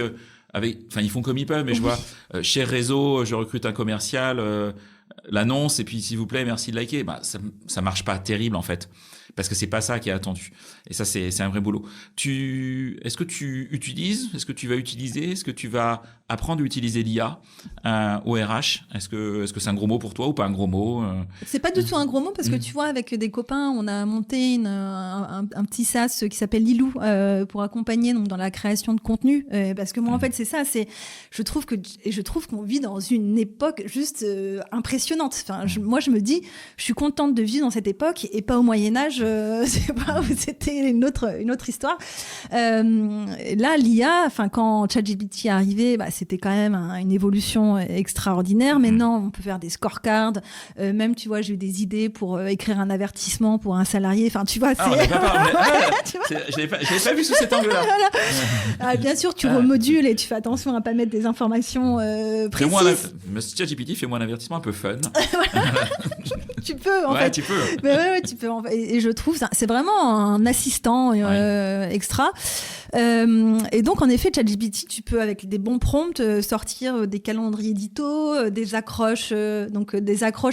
enfin, ils font comme ils peuvent. Mais je vois, chez Réseau, je recrute un commercial, l'annonce, et puis s'il vous plaît, merci de liker. Ça marche pas terrible en fait, parce que c'est pas ça qui est attendu. Et ça, c'est un vrai boulot. Est-ce que tu utilises, est-ce que tu vas utiliser, est-ce que tu vas apprendre à utiliser l'IA au RH? Est-ce que c'est un gros mot pour toi ou pas un gros mot? C'est pas du tout un gros mot, parce que tu vois, avec des copains, on a monté un petit SaaS qui s'appelle Lilou pour accompagner donc dans la création de contenu. Parce que moi, en fait, c'est ça. Je trouve qu'on vit dans une époque juste impressionnante. Enfin, moi, je me dis, je suis contente de vivre dans cette époque et pas au Moyen-Âge. C'est pas où c'était une autre histoire. Là, l'IA, enfin, quand ChatGPT est arrivé, c'était quand même une évolution extraordinaire. Maintenant, on peut faire des scorecards. Même, tu vois, j'ai eu des idées pour écrire un avertissement pour un salarié. Enfin, tu vois, je l'avais pas vu sous cet angle-là. Voilà. Bien sûr, tu remodules et tu fais attention à pas mettre des informations précises. ChatGPT, fais-moi un avertissement un peu fun. Tu peux, en fait. Tu peux. Mais tu peux. Et je trouve, c'est vraiment un assistant extra. Et donc, en effet, ChatGPT, tu peux, avec des bons prompts, sortir des calendriers édito, des accroches.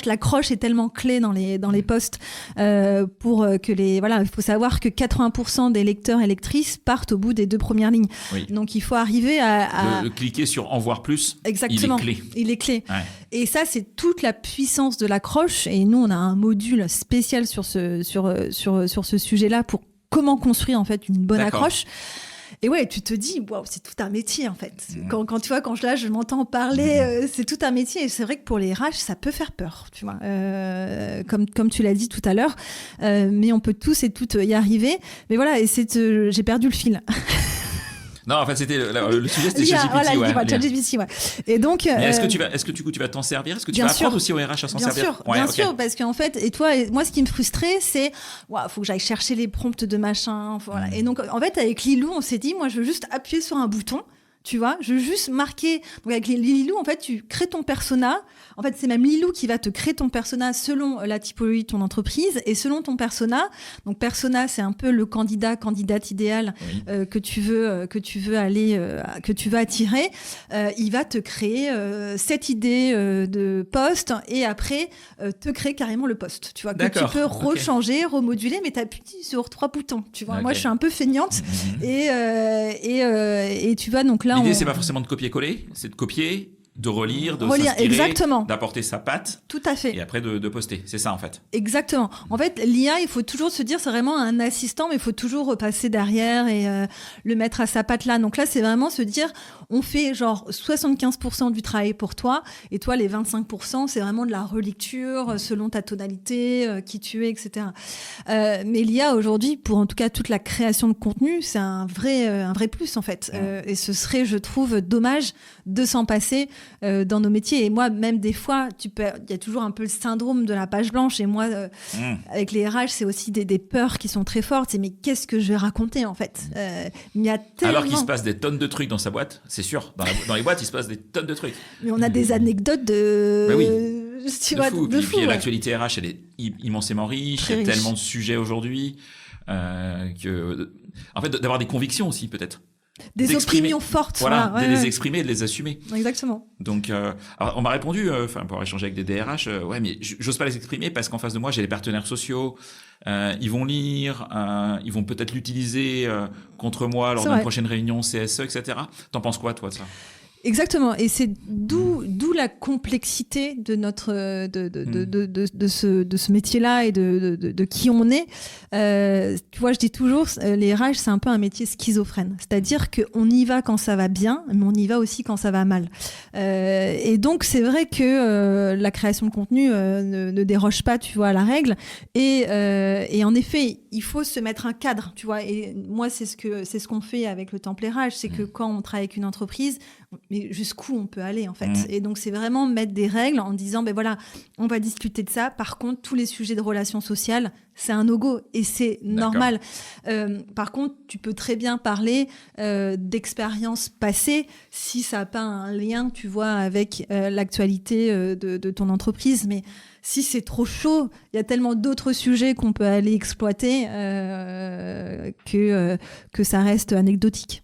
L'accroche est tellement clé dans les posts pour que voilà, il faut savoir que 80% des lecteurs et lectrices partent au bout des 2 premières lignes. Oui. Donc, il faut arriver à... Le cliquer sur en voir plus. Exactement. Il est clé. Ouais. Et ça, c'est toute la puissance de l'accroche. Et nous, on a un module spécial sur ce sujet-là pour comment construire en fait une bonne accroche. Et ouais, tu te dis, waouh, c'est tout un métier en fait. Quand tu vois, je m'entends parler, c'est tout un métier. Et c'est vrai que pour les RH, ça peut faire peur, tu vois. Comme tu l'as dit tout à l'heure, mais on peut tous et toutes y arriver. Mais voilà, et j'ai perdu le fil. Non, en fait, c'était le sujet, c'était ChatGPT. ChatGPT, ouais. Et donc, est-ce que du coup, tu vas t'en servir? Est-ce que tu vas apprendre aussi au RH à s'en servir? Bien sûr, parce qu'en fait, moi, ce qui me frustrait, c'est, faut que j'aille chercher les prompts de machin. Voilà. Et donc, en fait, avec Lilou, on s'est dit, moi, je veux juste appuyer sur un bouton. Tu vois, je veux juste marquer. Donc avec Lilou, en fait, tu crées ton persona. En fait, c'est même Lilou qui va te créer ton persona selon la typologie de ton entreprise et selon ton persona. Donc persona, c'est un peu le candidate idéal que tu veux attirer. Il va te créer cette idée de poste et après te créer carrément le poste. Tu vois, que tu peux rechanger, remoduler, mais tu appuies sur 3 boutons. Tu vois, moi, je suis un peu feignante et tu vas donc là. L'idée, c'est pas forcément de copier-coller, c'est de copier, de relire, s'inspirer, exactement. D'apporter sa patte. Tout à fait. Et après de poster. C'est ça, en fait. Exactement. En fait, l'IA, il faut toujours se dire, c'est vraiment un assistant, mais il faut toujours repasser derrière et le mettre à sa patte là. Donc là, c'est vraiment se dire, on fait genre 75% du travail pour toi, et toi, les 25%, c'est vraiment de la relecture selon ta tonalité, qui tu es, etc. Mais l'IA, aujourd'hui, pour en tout cas toute la création de contenu, c'est un vrai plus, en fait. Et ce serait, je trouve, dommage de s'en passer dans nos métiers. Et moi, même des fois, il y a toujours un peu le syndrome de la page blanche. Et moi, avec les RH, c'est aussi des peurs qui sont très fortes. C'est mais qu'est-ce que je vais raconter en fait il y a tellement... Alors qu'il se passe des tonnes de trucs dans sa boîte, c'est sûr. Dans les boîtes, il se passe des tonnes de trucs. Mais on a des anecdotes de... Bah oui. Tu vois, de fou. Puis l'actualité RH, elle est immensément riche. Il y a tellement de sujets aujourd'hui que, en fait, d'avoir des convictions aussi peut-être. Des opinions fortes. Voilà, de les exprimer, de les assumer. Exactement. Donc, alors on m'a répondu, pour échanger avec des DRH, ouais, mais j'ose pas les exprimer parce qu'en face de moi, j'ai les partenaires sociaux. Ils vont lire, ils vont peut-être l'utiliser contre moi lors d'une prochaine réunion CSE, etc. T'en penses quoi, toi, de ça ? Exactement, et c'est d'où la complexité de notre de ce métier-là et de qui on est. Tu vois, je dis toujours, les RH, c'est un peu un métier schizophrène, c'est-à-dire qu'on y va quand ça va bien, mais on y va aussi quand ça va mal. Et donc c'est vrai que la création de contenu ne déroge pas, tu vois, à la règle. Et en effet, il faut se mettre un cadre, tu vois. Et moi, c'est ce qu'on fait avec le Temple RH, c'est que quand on travaille avec une entreprise, mais jusqu'où on peut aller en fait. Et donc c'est vraiment mettre des règles en disant ben voilà, on va discuter de ça. Par contre, tous les sujets de relations sociales, c'est un no-go et c'est normal. Par contre, tu peux très bien parler d'expériences passées si ça n'a pas un lien, tu vois, avec l'actualité de ton entreprise. Mais si c'est trop chaud, il y a tellement d'autres sujets qu'on peut aller exploiter que ça reste anecdotique.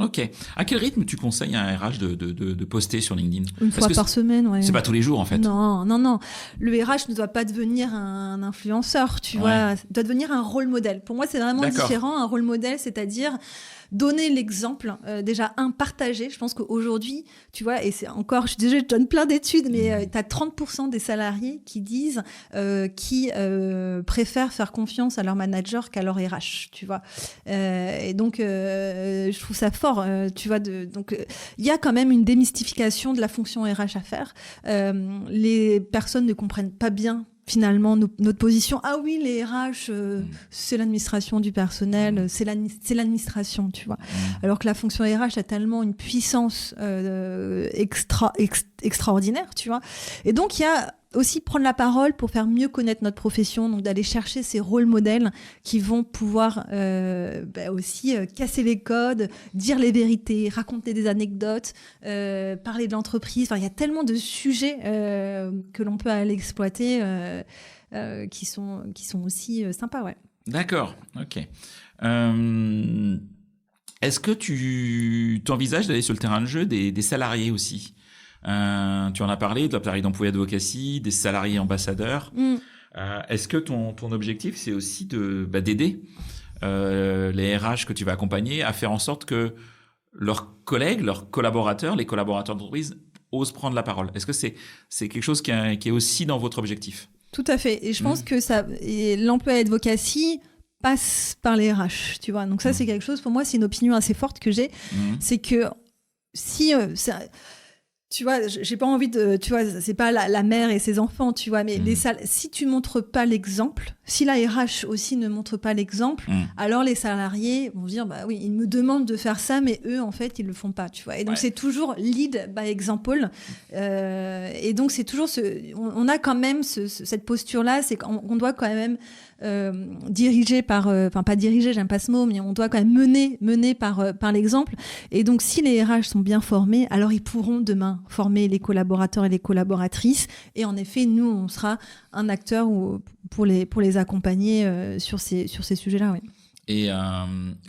Ok. À quel rythme tu conseilles à un RH de poster sur LinkedIn ? Une fois par semaine, ouais. C'est pas tous les jours, en fait. Non. Le RH ne doit pas devenir un influenceur, tu vois. Il doit devenir un rôle modèle. Pour moi, c'est vraiment différent. Un rôle modèle, c'est-à-dire donner l'exemple, déjà partager. Je pense qu'aujourd'hui, tu vois, et c'est encore, je donne plein d'études, mais tu as 30% des salariés qui disent qui préfèrent faire confiance à leur manager qu'à leur RH, tu vois. Et donc, je trouve ça fort, tu vois. Donc, il y a quand même une démystification de la fonction RH à faire. Les personnes ne comprennent pas bien finalement notre position. Ah oui, les RH, c'est l'administration du personnel, c'est l'administration, tu vois. Alors que la fonction RH a tellement une puissance extraordinaire, tu vois. Et donc, il y a aussi prendre la parole pour faire mieux connaître notre profession, donc d'aller chercher ces rôles modèles qui vont pouvoir aussi casser les codes, dire les vérités, raconter des anecdotes, parler de l'entreprise. Enfin, il y a tellement de sujets que l'on peut aller exploiter qui sont aussi sympas, ouais. D'accord, ok. Est-ce que tu t'envisages d'aller sur le terrain de jeu des salariés aussi ? Tu en as parlé, de l'appareil d'employé advocacy, des salariés ambassadeurs. Est-ce que ton objectif, c'est aussi d'aider les RH que tu vas accompagner à faire en sorte que leurs collègues, leurs collaborateurs, les collaborateurs d'entreprise osent prendre la parole ? Est-ce que c'est quelque chose qui est aussi dans votre objectif ? Tout à fait. Et je pense que l'employé advocacy passe par les RH, tu vois. Donc ça, c'est quelque chose, pour moi, c'est une opinion assez forte que j'ai. C'est que si... tu vois, j'ai pas envie de... Tu vois, c'est pas la mère et ses enfants, tu vois, mais si tu montres pas l'exemple, si la RH aussi ne montre pas l'exemple, alors les salariés vont dire, bah oui, ils me demandent de faire ça, mais eux, en fait, ils le font pas, tu vois. Et donc, c'est toujours lead by example. Et donc, c'est toujours on a quand même cette posture-là, c'est qu'on doit quand même diriger par... Enfin, pas diriger, j'aime pas ce mot, mais on doit quand même mener par l'exemple. Et donc, si les RH sont bien formés, alors ils pourront demain former les collaborateurs et les collaboratrices. Et en effet, nous, on sera un acteur pour les accompagner sur ces sujets-là. Oui. Et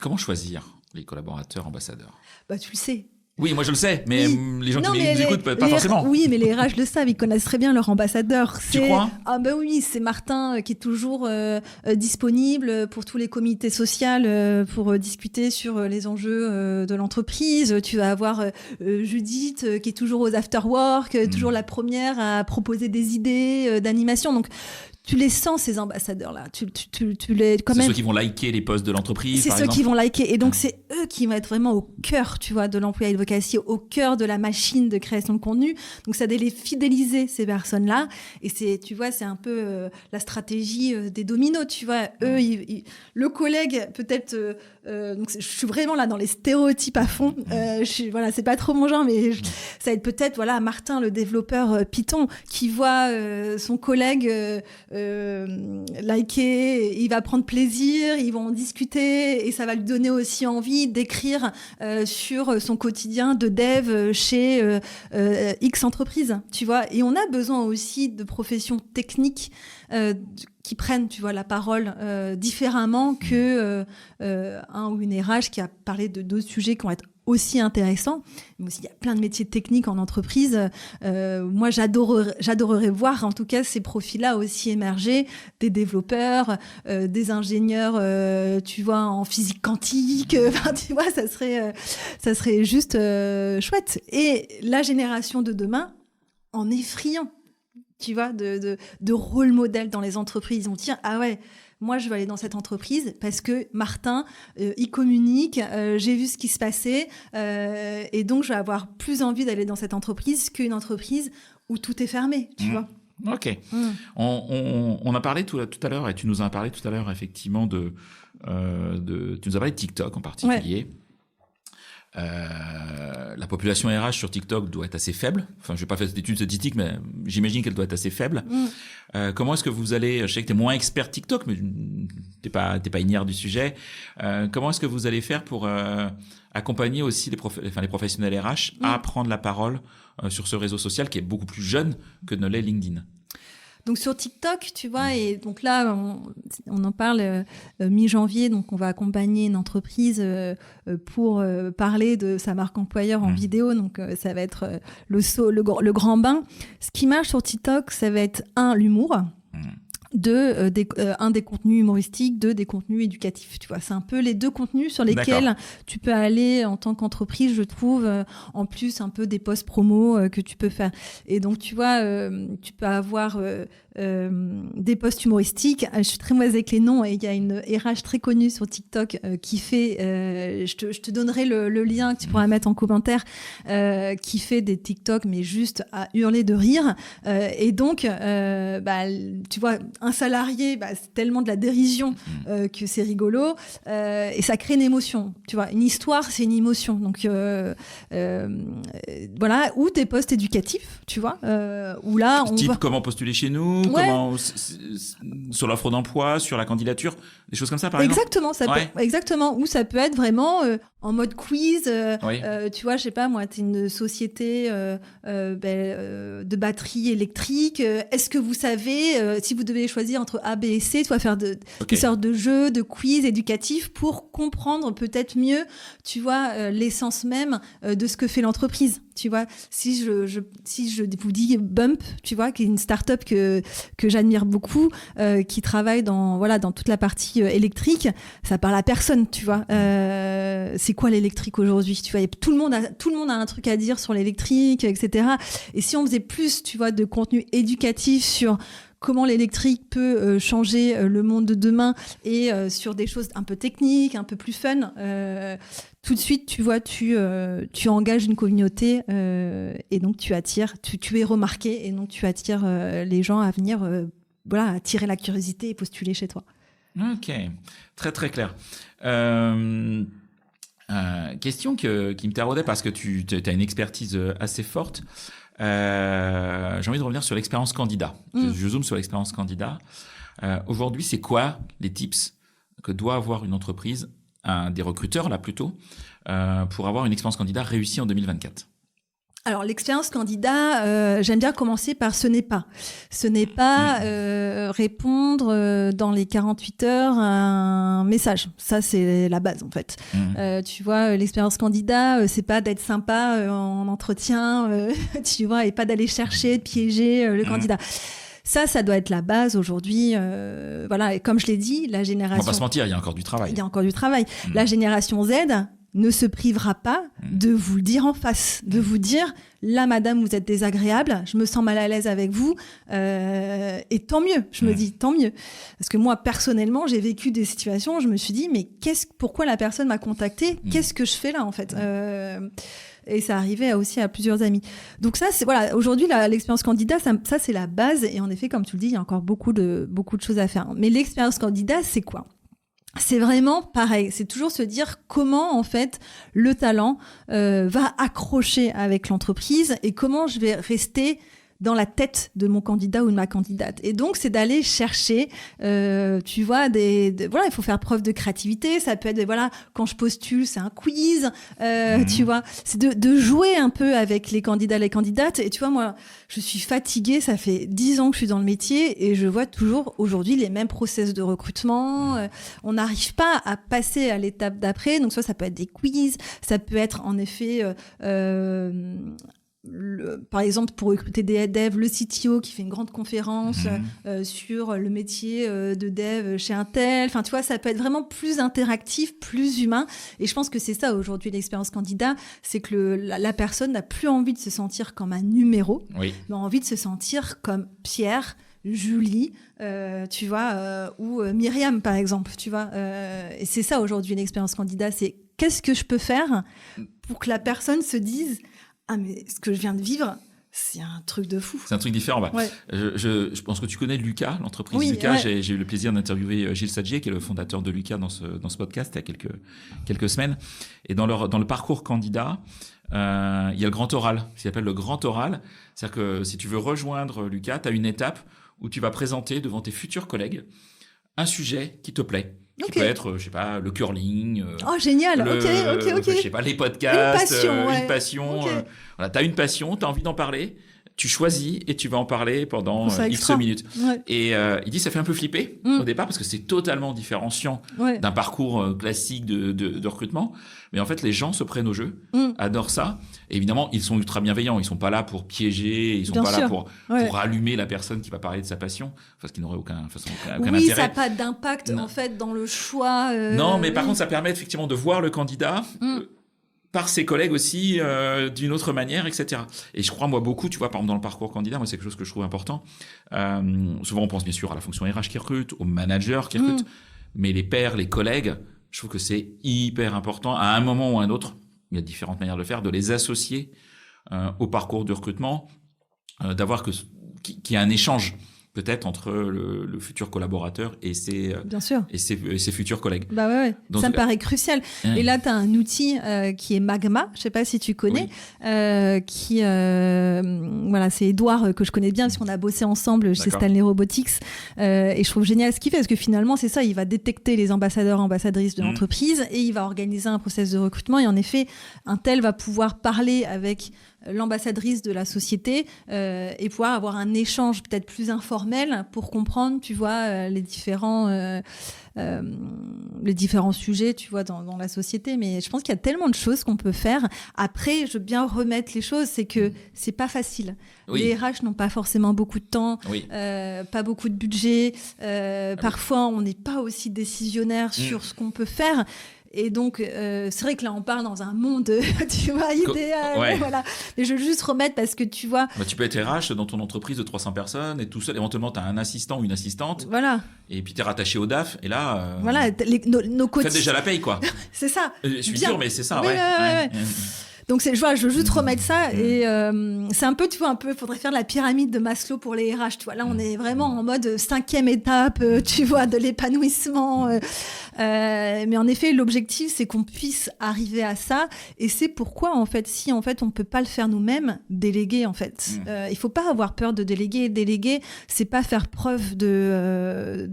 comment choisir les collaborateurs ambassadeurs ? Bah, tu le sais. Oui, moi je le sais, mais les gens qui nous écoutent, pas forcément. Oui, mais les RH le savent, ils connaissent très bien leur ambassadeur. Tu crois ? Ah ben oui, c'est Martin qui est toujours disponible pour tous les comités sociaux pour discuter sur les enjeux de l'entreprise. Tu vas avoir Judith qui est toujours aux after-work, toujours la première à proposer des idées d'animation. Donc tu les sens, ces ambassadeurs-là. Tu les, quand c'est même. ceux qui vont liker les posts de l'entreprise, C'est par ceux exemple. qui vont liker. Et donc, c'est eux qui vont être vraiment au cœur, tu vois, de l'employé advocacy, au cœur de la machine de création de contenu. Donc, ça doit les fidéliser, ces personnes-là. Et tu vois, c'est un peu la stratégie des dominos, tu vois. Eux, le collègue, peut-être... donc, je suis vraiment là dans les stéréotypes à fond. Voilà, c'est pas trop mon genre, mais ça va être peut-être, voilà, Martin, le développeur Python, qui voit son collègue liker, il va prendre plaisir, ils vont en discuter et ça va lui donner aussi envie d'écrire sur son quotidien de dev chez X entreprise, tu vois. Et on a besoin aussi de professions techniques qui prennent, tu vois, la parole différemment que un ou une RH qui a parlé de d'autres sujets qui vont être aussi intéressant, mais aussi il y a plein de métiers techniques en entreprise. Moi, j'adorerais voir en tout cas ces profils-là aussi émerger, des développeurs, des ingénieurs, tu vois, en physique quantique. Tu vois, ça serait juste chouette. Et la génération de demain en est friand, tu vois, de rôle modèle dans les entreprises. Ils vont dire, ah ouais, moi, je vais aller dans cette entreprise parce que Martin, il communique, j'ai vu ce qui se passait et donc je vais avoir plus envie d'aller dans cette entreprise qu'une entreprise où tout est fermé, tu vois. Ok. On a parlé tout à l'heure, et tu nous as parlé tout à l'heure effectivement tu nous as parlé de TikTok en particulier. Ouais. La population RH sur TikTok doit être assez faible. Enfin, je n'ai pas fait d'études statistiques, mais j'imagine qu'elle doit être assez faible. Comment est-ce que vous allez... Je sais que tu es moins expert TikTok, mais tu n'es pas ignare du sujet. Comment est-ce que vous allez faire pour accompagner aussi les professionnels RH à prendre la parole sur ce réseau social qui est beaucoup plus jeune que ne l'est LinkedIn? Donc sur TikTok, tu vois, et donc là, on en parle mi-janvier, donc on va accompagner une entreprise pour parler de sa marque employeur en vidéo, donc ça va être le grand bain. Ce qui marche sur TikTok, ça va être l'humour. Un des contenus humoristiques, des contenus éducatifs, tu vois. C'est un peu les deux contenus sur lesquels tu peux aller en tant qu'entreprise, je trouve, en plus un peu des posts promo que tu peux faire. Et donc, tu vois, tu peux avoir des posts humoristiques. Je suis très mauvaise avec les noms et il y a une RH très connue sur TikTok qui fait, je te donnerai le lien que tu pourras mettre en commentaire, qui fait des TikTok mais juste à hurler de rire. Et donc, tu vois, un salarié, c'est tellement de la dérision que c'est rigolo et ça crée une émotion. Tu vois, une histoire, c'est une émotion. Donc voilà, ou des posts éducatifs, tu vois, où là on type va... comment postuler chez nous, comment sur l'offre d'emploi, sur la candidature, des choses comme ça par exemple. Exactement, ou ça peut être vraiment en mode quiz. Tu vois, je sais pas, moi, t'es une société de batterie électrique. Est-ce que vous savez si vous devez choisir entre A, B et C, tu vas faire une sorte de jeu, de quiz éducatif pour comprendre peut-être mieux, tu vois, l'essence même de ce que fait l'entreprise. Tu vois, si je vous dis Bump, tu vois, qui est une start-up que j'admire beaucoup, qui travaille dans toute la partie électrique, ça parle à personne, tu vois. C'est quoi l'électrique aujourd'hui, tu vois, tout le monde a un truc à dire sur l'électrique, etc. Et si on faisait plus, tu vois, de contenu éducatif sur comment l'électrique peut changer le monde de demain et sur des choses un peu techniques, un peu plus fun, tout de suite, tu vois, tu engages une communauté et donc tu attires, tu es remarqué et donc tu attires les gens à venir, attirer la curiosité et postuler chez toi. Ok, très très clair. Question qui me taraudait parce que tu as une expertise assez forte. J'ai envie de revenir sur l'expérience candidat. Je zoome sur l'expérience candidat. Aujourd'hui, c'est quoi les tips que doit avoir une entreprise, des recruteurs là plutôt, pour avoir une expérience candidat réussie en 2024? Alors, l'expérience candidat, j'aime bien commencer par ce n'est pas. Ce n'est pas répondre dans les 48 heures à un message. Ça, c'est la base, en fait. Tu vois, l'expérience candidat, c'est pas d'être sympa en entretien, tu vois, et pas d'aller chercher, de piéger le candidat. Ça doit être la base aujourd'hui. Et comme je l'ai dit, la génération... On va pas se mentir, il y a encore du travail. La génération Z... ne se privera pas de vous le dire en face, de vous dire là, madame, vous êtes désagréable, je me sens mal à l'aise avec vous, et tant mieux. Je me dis tant mieux, parce que moi personnellement, j'ai vécu des situations où je me suis dit mais pourquoi la personne m'a contacté, qu'est-ce que je fais là en fait. Et ça arrivait aussi à plusieurs amis. Donc ça, c'est voilà. Aujourd'hui, l'expérience candidat, ça c'est la base. Et en effet, comme tu le dis, il y a encore beaucoup de choses à faire. Mais l'expérience candidat, c'est quoi ? C'est vraiment pareil. C'est toujours se dire comment en fait le talent va accrocher avec l'entreprise et comment je vais rester dans la tête de mon candidat ou de ma candidate. Et donc, c'est d'aller chercher, tu vois, voilà, il faut faire preuve de créativité. Ça peut être, voilà, quand je postule, c'est un quiz, tu vois. C'est de jouer un peu avec les candidats, les candidates. Et tu vois, moi, je suis fatiguée. Ça fait 10 ans que je suis dans le métier et je vois toujours aujourd'hui les mêmes process de recrutement. On n'arrive pas à passer à l'étape d'après. Donc, ça peut être des quiz. Ça peut être, en effet, par exemple, pour recruter des devs, le CTO qui fait une grande conférence sur le métier de dev chez Intel. Enfin, tu vois, ça peut être vraiment plus interactif, plus humain. Et je pense que c'est ça aujourd'hui l'expérience candidat, c'est que la personne n'a plus envie de se sentir comme un numéro, mais a envie de se sentir comme Pierre, Julie, tu vois, ou Myriam par exemple, tu vois. Et c'est ça aujourd'hui l'expérience candidat, c'est qu'est-ce que je peux faire pour que la personne se dise ah mais ce que je viens de vivre, c'est un truc de fou. C'est un truc différent. Bah. Ouais. Je pense que tu connais Lucas, l'entreprise Lucas. Ouais. J'ai eu le plaisir d'interviewer Gilles Sadjier, qui est le fondateur de Lucas dans ce podcast il y a quelques semaines. Et dans le parcours candidat, il y a le grand oral, ce qu'il appelle le grand oral. C'est-à-dire que si tu veux rejoindre Lucas, tu as une étape où tu vas présenter devant tes futurs collègues un sujet qui te plaît. Qui peut être, je sais pas, le curling. Oh, génial. Ok. Je sais pas, les podcasts. Une passion. Voilà, t'as une passion, t'as envie d'en parler. Tu choisis et tu vas en parler pendant X minutes. Ouais. Et il dit, ça fait un peu flipper au départ parce que c'est totalement différenciant d'un parcours classique de recrutement. Mais en fait, les gens se prennent au jeu, adorent ça. Et évidemment, ils sont ultra bienveillants. Ils sont pas là pour piéger. Ils sont pas là pour allumer la personne qui va parler de sa passion. Enfin, ce qui n'aurait aucun intérêt. Oui, ça n'a pas d'impact en fait dans le choix. Non, mais par contre, ça permet effectivement de voir le candidat. Par ses collègues aussi, d'une autre manière, etc. Et je crois, moi, beaucoup, tu vois, par exemple, dans le parcours candidat, moi, c'est quelque chose que je trouve important. Souvent, on pense bien sûr à la fonction RH qui recrute, au manager qui recrute, mais les pairs, les collègues, je trouve que c'est hyper important, à un moment ou à un autre, il y a différentes manières de le faire, de les associer au parcours de recrutement, d'avoir qu'il y a un échange peut-être entre le futur collaborateur et ses futurs collègues. Bah ouais. Donc, ça me paraît crucial. Et là, tu as un outil qui est Magma, je sais pas si tu connais, qui voilà, c'est Edouard que je connais bien parce qu'on a bossé ensemble chez Stanley Robotics et je trouve génial ce qu'il fait parce que finalement, c'est ça, il va détecter les ambassadeurs, ambassadrices de l'entreprise et il va organiser un process de recrutement et en effet, un tel va pouvoir parler avec l'ambassadrice de la société et pouvoir avoir un échange peut-être plus informel pour comprendre, tu vois, les différents sujets, tu vois, dans la société. Mais je pense qu'il y a tellement de choses qu'on peut faire. Après, je veux bien remettre les choses, c'est que c'est pas facile. Les RH n'ont pas forcément beaucoup de temps, pas beaucoup de budget. Parfois, on n'est pas aussi décisionnaire sur ce qu'on peut faire. Et donc, c'est vrai que là, on parle dans un monde, tu vois, idéal. Voilà. Mais je veux juste remettre parce que tu vois... Bah, tu peux être RH dans ton entreprise de 300 personnes et tout seul. Éventuellement, tu as un assistant ou une assistante. Voilà. Et puis, tu es rattaché au DAF. Et là... Voilà, nos faites déjà la paye, quoi. C'est ça. Je suis dur, mais c'est ça, Donc, je veux juste remettre ça. Et c'est un peu, tu vois, il faudrait faire la pyramide de Maslow pour les RH. Tu vois, là, on est vraiment en mode 5e étape, tu vois, de l'épanouissement. Mais en effet, l'objectif, c'est qu'on puisse arriver à ça. Et c'est pourquoi, en fait, si en fait, on peut pas le faire nous-mêmes, déléguer, en fait. Il faut pas avoir peur de déléguer. Déléguer, c'est pas faire preuve de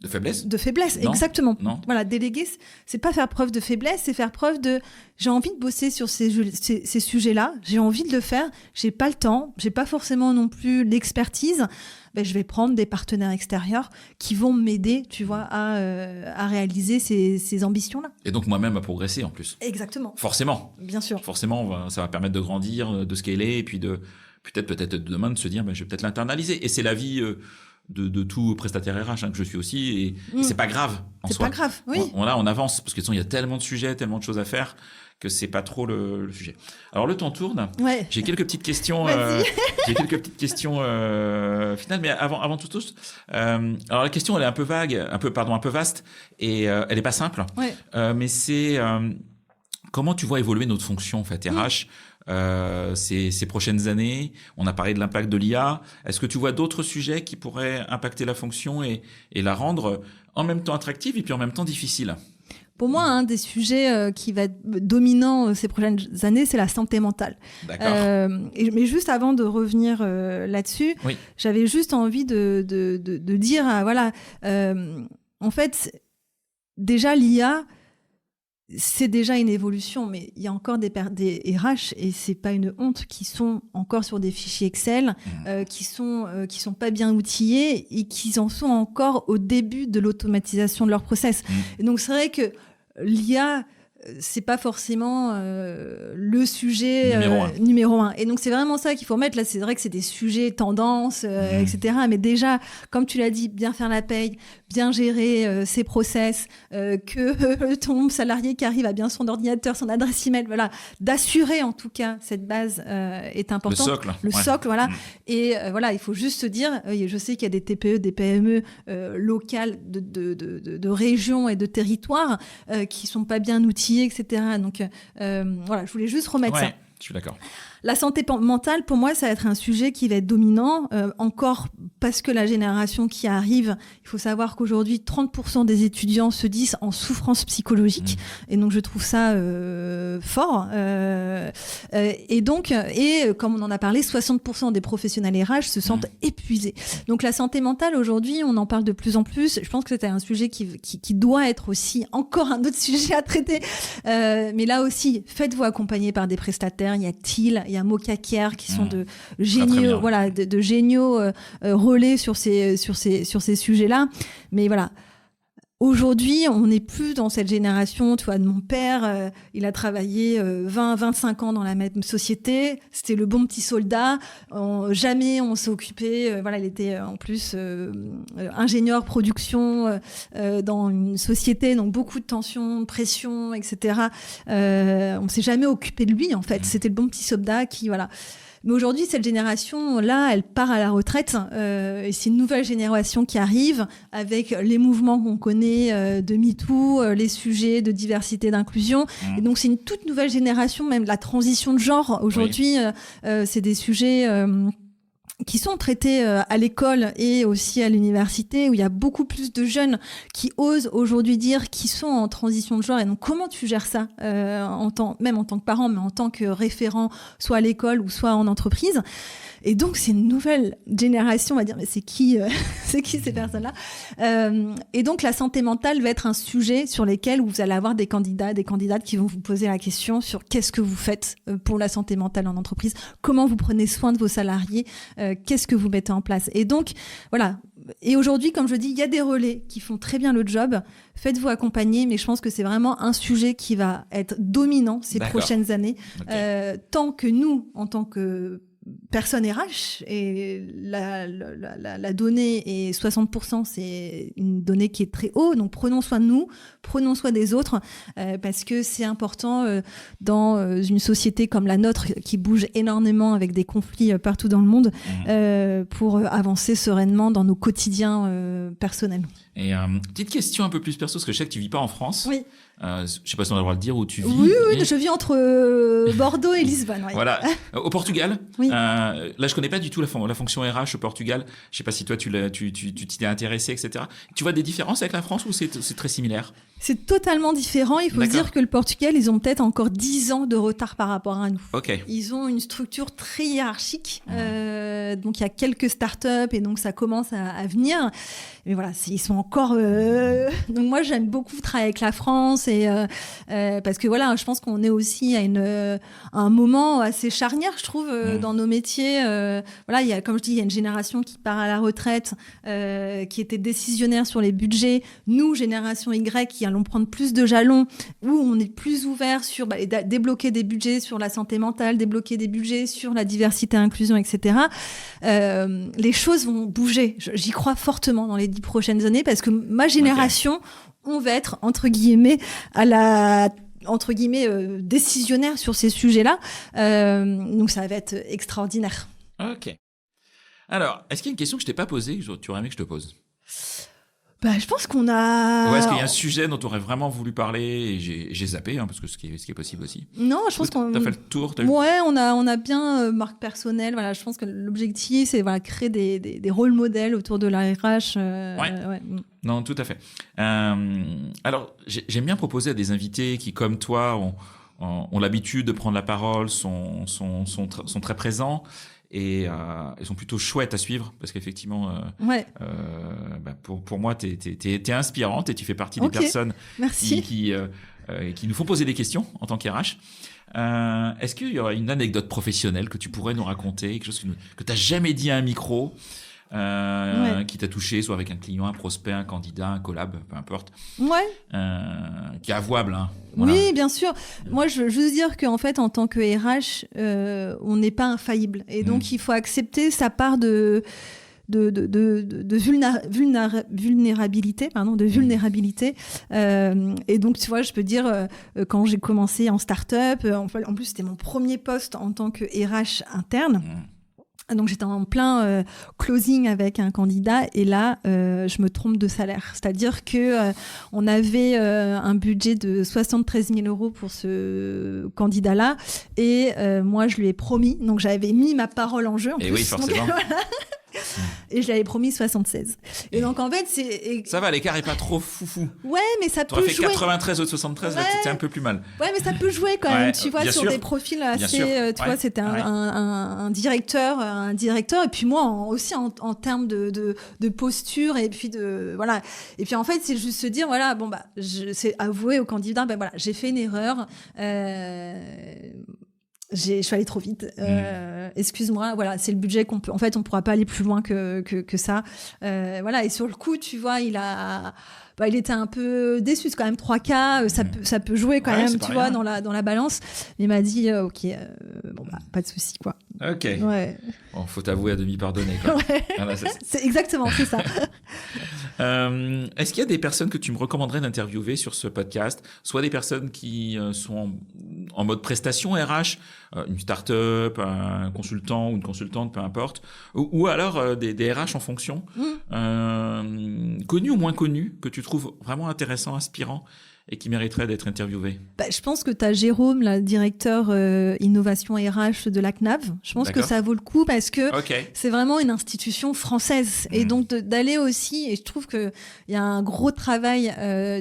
faiblesse. De faiblesse, non. Exactement. Non. Voilà, déléguer, c'est pas faire preuve de faiblesse, c'est faire preuve de j'ai envie de bosser sur ces sujets-là, j'ai envie de le faire, j'ai pas le temps, j'ai pas forcément non plus l'expertise. Ben, je vais prendre des partenaires extérieurs qui vont m'aider, tu vois, à réaliser ces ambitions-là. Et donc moi-même à progresser en plus. Exactement. Forcément. Bien sûr. Forcément, ça va permettre de grandir, de scaler, et puis peut-être demain de se dire, ben, je vais peut-être l'internaliser. Et c'est la vie de tout prestataire RH que je suis aussi, et c'est pas grave en soi. C'est pas grave, oui. On avance, parce que sinon il y a tellement de sujets, tellement de choses à faire, que c'est pas trop le sujet. Alors le temps tourne. Ouais. J'ai quelques petites questions. Finales, mais avant tout. Alors la question elle est un peu vague, un peu vaste, et elle est pas simple. Ouais. Mais c'est comment tu vois évoluer notre fonction en fait RH ces prochaines années. On a parlé de l'impact de l'IA. Est-ce que tu vois d'autres sujets qui pourraient impacter la fonction et la rendre en même temps attractive et puis en même temps difficile? Pour moi, un des sujets qui va être dominant ces prochaines années, c'est la santé mentale. D'accord. Mais juste avant de revenir là-dessus, oui. J'avais juste envie de dire, en fait, déjà l'IA, c'est déjà une évolution, mais il y a encore des RH, et c'est pas une honte, qui sont encore sur des fichiers Excel, qui sont pas bien outillés et qui en sont encore au début de l'automatisation de leur process. Et donc c'est vrai que l'IA, c'est pas forcément le sujet numéro un. Et donc c'est vraiment ça qu'il faut remettre. Là, c'est vrai que c'est des sujets tendances, etc. Mais déjà, comme tu l'as dit, bien faire la paye, bien gérer ses process, que ton salarié qui arrive a bien son ordinateur, son adresse email, voilà, d'assurer en tout cas cette base est important. Le socle, voilà. Et voilà, il faut juste se dire, je sais qu'il y a des TPE, des PME locales de régions et de territoires qui sont pas bien outillés, etc. Donc voilà, je voulais juste remettre ça. Je suis d'accord. La santé mentale, pour moi, ça va être un sujet qui va être dominant, encore parce que la génération qui arrive, il faut savoir qu'aujourd'hui, 30% des étudiants se disent en souffrance psychologique. Et donc, je trouve ça fort. Et comme on en a parlé, 60% des professionnels RH se sentent épuisés. Donc, la santé mentale, aujourd'hui, on en parle de plus en plus. Je pense que c'était un sujet qui doit être aussi encore un autre sujet à traiter. Mais là aussi, faites-vous accompagner par des prestataires. Il y a TIL, il y a Mocaker qui sont de géniaux, voilà, de géniaux relais sur ces sujets-là. Mais voilà. Aujourd'hui, on n'est plus dans cette génération, tu vois, de mon père, il a travaillé 20-25 ans dans la même société, c'était le bon petit soldat, jamais on s'est occupé, voilà, il était en plus ingénieur production dans une société, donc beaucoup de tensions, de pression, etc. On s'est jamais occupé de lui, en fait, c'était le bon petit soldat qui, voilà. Mais aujourd'hui, cette génération-là, elle part à la retraite. Et c'est une nouvelle génération qui arrive avec les mouvements qu'on connaît de MeToo, les sujets de diversité, d'inclusion. Et donc, c'est une toute nouvelle génération, même la transition de genre. Aujourd'hui, c'est des sujets qui sont traités à l'école et aussi à l'université, où il y a beaucoup plus de jeunes qui osent aujourd'hui dire qu'ils sont en transition de genre. Et donc, comment tu gères ça, même en tant que parent, mais en tant que référent, soit à l'école ou soit en entreprise? Et donc, c'est une nouvelle génération, on va dire, mais c'est qui ces personnes-là? Et donc, la santé mentale va être un sujet sur lequel vous allez avoir des candidats, des candidates qui vont vous poser la question sur qu'est-ce que vous faites pour la santé mentale en entreprise, comment vous prenez soin de vos salariés, qu'est-ce que vous mettez en place. Et donc, voilà. Et aujourd'hui, comme je dis, il y a des relais qui font très bien le job. Faites-vous accompagner, mais je pense que c'est vraiment un sujet qui va être dominant ces prochaines années. Okay. Tant que nous, en tant que personne RH, et la donnée est 60%, c'est une donnée qui est très haut, donc prenons soin de nous, prenons soin des autres, parce que c'est important dans une société comme la nôtre qui bouge énormément avec des conflits partout dans le monde, pour avancer sereinement dans nos quotidiens personnels. Et petite question un peu plus perso, parce que je sais que tu vis pas en France. Oui. Je sais pas si on a le droit de dire où tu vis. Oui, je vis entre Bordeaux et Lisbonne. Oui. Voilà. Au Portugal. Oui. Là, je connais pas du tout la fonction RH au Portugal. Je sais pas si toi tu t'y es intéressé, etc. Tu vois des différences avec la France ou c'est très similaire? C'est totalement différent. Il faut se dire que le Portugal, ils ont peut-être encore 10 ans de retard par rapport à nous. Okay. Ils ont une structure très hiérarchique. Donc, il y a quelques startups et donc ça commence à venir. Mais voilà, ils sont encore... Donc, moi, j'aime beaucoup travailler avec la France et parce que voilà, je pense qu'on est aussi à un moment assez charnière, je trouve, dans nos métiers. Voilà, comme je dis, il y a une génération qui part à la retraite, qui était décisionnaire sur les budgets. Nous, génération Y, qui allons prendre plus de jalons, où on est plus ouvert sur débloquer des budgets sur la santé mentale, débloquer des budgets sur la diversité et inclusion, etc. Les choses vont bouger. J'y crois fortement dans les 10 prochaines années parce que ma génération, on va être, entre guillemets, décisionnaire sur ces sujets-là. Donc, ça va être extraordinaire. Ok. Alors, est-ce qu'il y a une question que je t'ai pas posée que tu aurais aimé que je te pose ? Je pense qu'on a... Ouais, est-ce qu'il y a un sujet dont tu aurais vraiment voulu parler et j'ai zappé, parce que ce qui est possible aussi. Non, je pense qu'on... T'as fait le tour. Ouais, on a bien marque personnelle. Voilà, je pense que l'objectif, c'est créer des rôles modèles autour de la RH. Ouais. Non, tout à fait. Alors, j'aime bien proposer à des invités qui, comme toi, ont l'habitude de prendre la parole, sont très présents. Et elles sont plutôt chouettes à suivre parce qu'effectivement, pour moi, t'es inspirante et tu fais partie des personnes qui nous font poser des questions en tant qu'RH. Est-ce qu'il y aurait une anecdote professionnelle que tu pourrais nous raconter, quelque chose que t'as jamais dit à un micro, qui t'a touché, soit avec un client, un prospect, un candidat, un collab, peu importe. Qui est avouable, hein. Voilà. Oui, bien sûr. Moi, je veux juste dire qu'en fait, en tant que RH, on n'est pas infaillible. Et donc, il faut accepter sa part de vulnérabilité. Et donc, tu vois, je peux dire, quand j'ai commencé en start-up, en plus, c'était mon premier poste en tant que RH interne. Donc j'étais en plein closing avec un candidat et là je me trompe de salaire, c'est-à-dire que on avait un budget de 73 000 € pour ce candidat-là et moi je lui ai promis, donc j'avais mis ma parole en jeu. Et oui, forcément. Donc, voilà. Et je l'avais promis 76. Et donc en fait c'est... Ça va, l'écart est pas trop foufou. Ouais, mais ça peut jouer. T'aurais fait 93 ou 73, là c'était un peu plus mal. Ouais, mais ça peut jouer quand même, tu vois, sur des profils assez... tu vois, c'était un directeur, et puis moi aussi en termes de posture, et puis voilà. Et puis en fait, c'est juste se dire, voilà, c'est avouer au candidat, voilà, j'ai fait une erreur, je suis allée trop vite. Excuse-moi, voilà, c'est le budget qu'on peut. En fait, on pourra pas aller plus loin que ça. Voilà. Et sur le coup, tu vois, il était un peu déçu. C'est quand même 3K. Ça peut jouer quand même, tu vois, dans la balance. Mais il m'a dit, ok, pas de souci, quoi. Ok. Ouais. Bon, faut t'avouer à demi pardonner, quoi. Ouais. Voilà, c'est exactement, c'est ça. Est-ce qu'il y a des personnes que tu me recommanderais d'interviewer sur ce podcast, soit des personnes qui sont en mode prestation RH, une start-up, un consultant ou une consultante, peu importe, ou alors des RH en fonction, connus ou moins connus, que tu trouves vraiment intéressants, inspirants et qui mériterait d'être interviewé? Je pense que tu as Jérôme, le directeur innovation RH de la CNAV. Je pense que ça vaut le coup parce que c'est vraiment une institution française. Et donc d'aller aussi, et je trouve qu'il y a un gros travail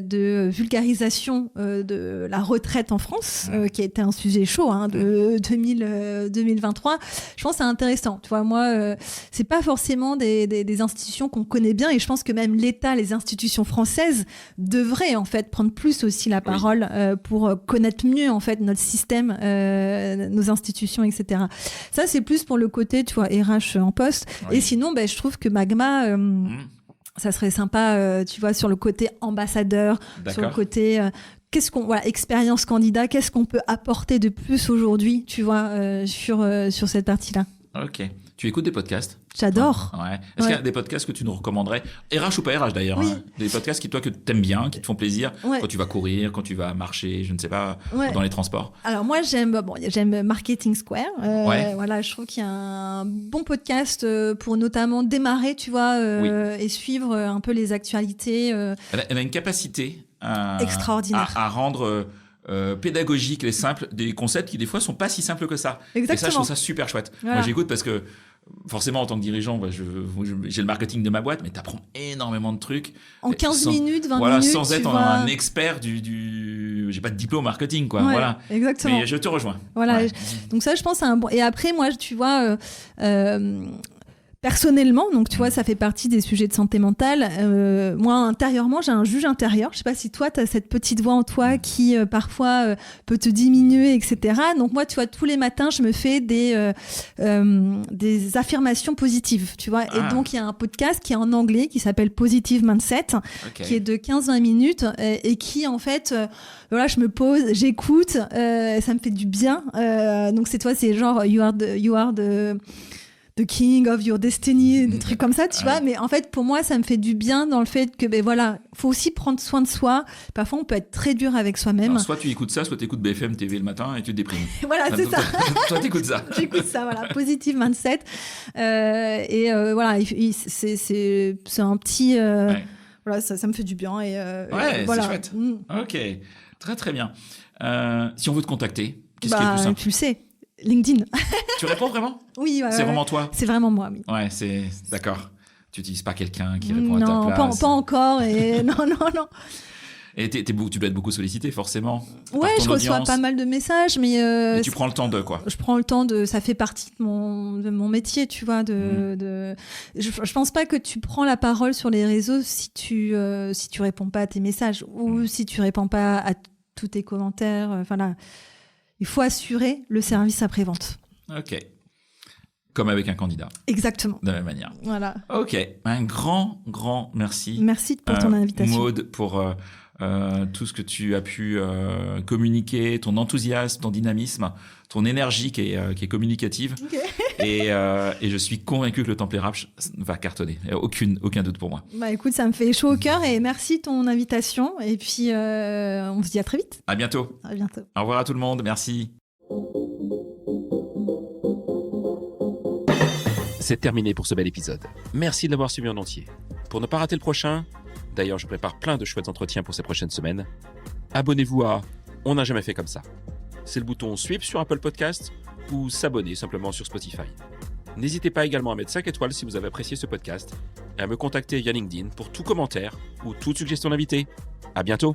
de vulgarisation de la retraite en France, qui a été un sujet chaud de 2023. Je pense que c'est intéressant. Tu vois, moi, c'est pas forcément des institutions qu'on connaît bien, et je pense que même l'État, les institutions françaises devraient en fait prendre plus aussi la parole pour connaître mieux en fait notre système, nos institutions, etc. Ça, c'est plus pour le côté, tu vois, RH en poste. Et sinon, je trouve que Magma, ça serait sympa, tu vois, sur le côté ambassadeur, sur le côté expérience candidat, qu'est-ce qu'on peut apporter de plus aujourd'hui, tu vois, sur cette partie-là. Ok. Tu écoutes des podcasts? J'adore. Ouais. Est-ce qu'il y a des podcasts que tu nous recommanderais, RH ou pas RH d'ailleurs, des podcasts que t'aimes bien, qui te font plaisir, quand tu vas courir, quand tu vas marcher, je ne sais pas, dans les transports? Alors moi j'aime Marketing Square. Voilà, je trouve qu'il y a un bon podcast pour notamment démarrer, tu vois, et suivre un peu les actualités. Elle a une capacité extraordinaire à rendre pédagogique et simple des concepts qui des fois sont pas si simples que ça. Exactement. Et ça, je trouve ça super chouette. Voilà. Moi j'écoute parce que forcément, en tant que dirigeant, j'ai le marketing de ma boîte, mais tu apprends énormément de trucs. En 15 minutes, 20 minutes. Sans être un expert j'ai pas de diplôme marketing, quoi. Voilà. Exactement. Mais je te rejoins. Voilà. Donc ça, je pense, c'est un bon. Et après, moi, tu vois, personnellement, donc tu vois, ça fait partie des sujets de santé mentale. Moi, intérieurement, j'ai un juge intérieur. Je sais pas si toi, tu as cette petite voix en toi qui parfois peut te diminuer, etc. Donc moi, tu vois, tous les matins, je me fais des affirmations positives, tu vois. Et donc, il y a un podcast qui est en anglais qui s'appelle Positive Mindset, qui est de 15-20 minutes et qui, en fait, voilà, je me pose, j'écoute, ça me fait du bien. Donc c'est genre you are the king of your destiny, des trucs comme ça, tu vois. Mais en fait, pour moi, ça me fait du bien dans le fait que, voilà, faut aussi prendre soin de soi. Parfois, on peut être très dur avec soi-même. Alors, soit tu écoutes ça, soit tu écoutes BFM TV le matin et tu te déprimes. Voilà, c'est ça. Toi, t'écoutes ça. J'écoute ça, voilà. Positive mindset. Voilà, c'est un petit... Voilà, ça me fait du bien. Ouais, voilà. c'est chouette. Ok, très très bien. Si on veut te contacter, qu'est-ce qui est le plus simple ? Tu le sais. LinkedIn. Tu réponds vraiment ? Oui. C'est vraiment toi ? C'est vraiment moi, oui. Ouais, c'est... D'accord. Tu n'utilises pas quelqu'un qui répond à ta place ? Non, pas encore. Et... non. Et tu dois être beaucoup sollicité, forcément. Ouais, je reçois pas mal de messages, mais tu prends le temps de quoi ? Je prends le temps de... Ça fait partie de mon métier, tu vois. Je pense pas que tu prends la parole sur les réseaux si tu réponds pas à tes messages ou si tu réponds pas à tous tes commentaires. Enfin là... Il faut assurer le service après-vente. Ok. Comme avec un candidat. Exactement. De la même manière. Voilà. Ok. Un grand merci. Merci pour ton invitation. Maude, pour tout ce que tu as pu communiquer, ton enthousiasme, ton dynamisme, ton énergie qui est communicative. Okay. Et je suis convaincu que le Temple Rap va cartonner. Aucun doute pour moi. Bah écoute, ça me fait chaud au cœur et merci de ton invitation. Et puis, on se dit à très vite. À bientôt. À bientôt. Au revoir à tout le monde. Merci. C'est terminé pour ce bel épisode. Merci de l'avoir suivi en entier. Pour ne pas rater le prochain, d'ailleurs je prépare plein de chouettes entretiens pour ces prochaines semaines, abonnez-vous à On n'a jamais fait comme ça. C'est le bouton Sweep sur Apple Podcast ou s'abonner simplement sur Spotify. N'hésitez pas également à mettre 5 étoiles si vous avez apprécié ce podcast et à me contacter via LinkedIn pour tout commentaire ou toute suggestion d'invité. À bientôt.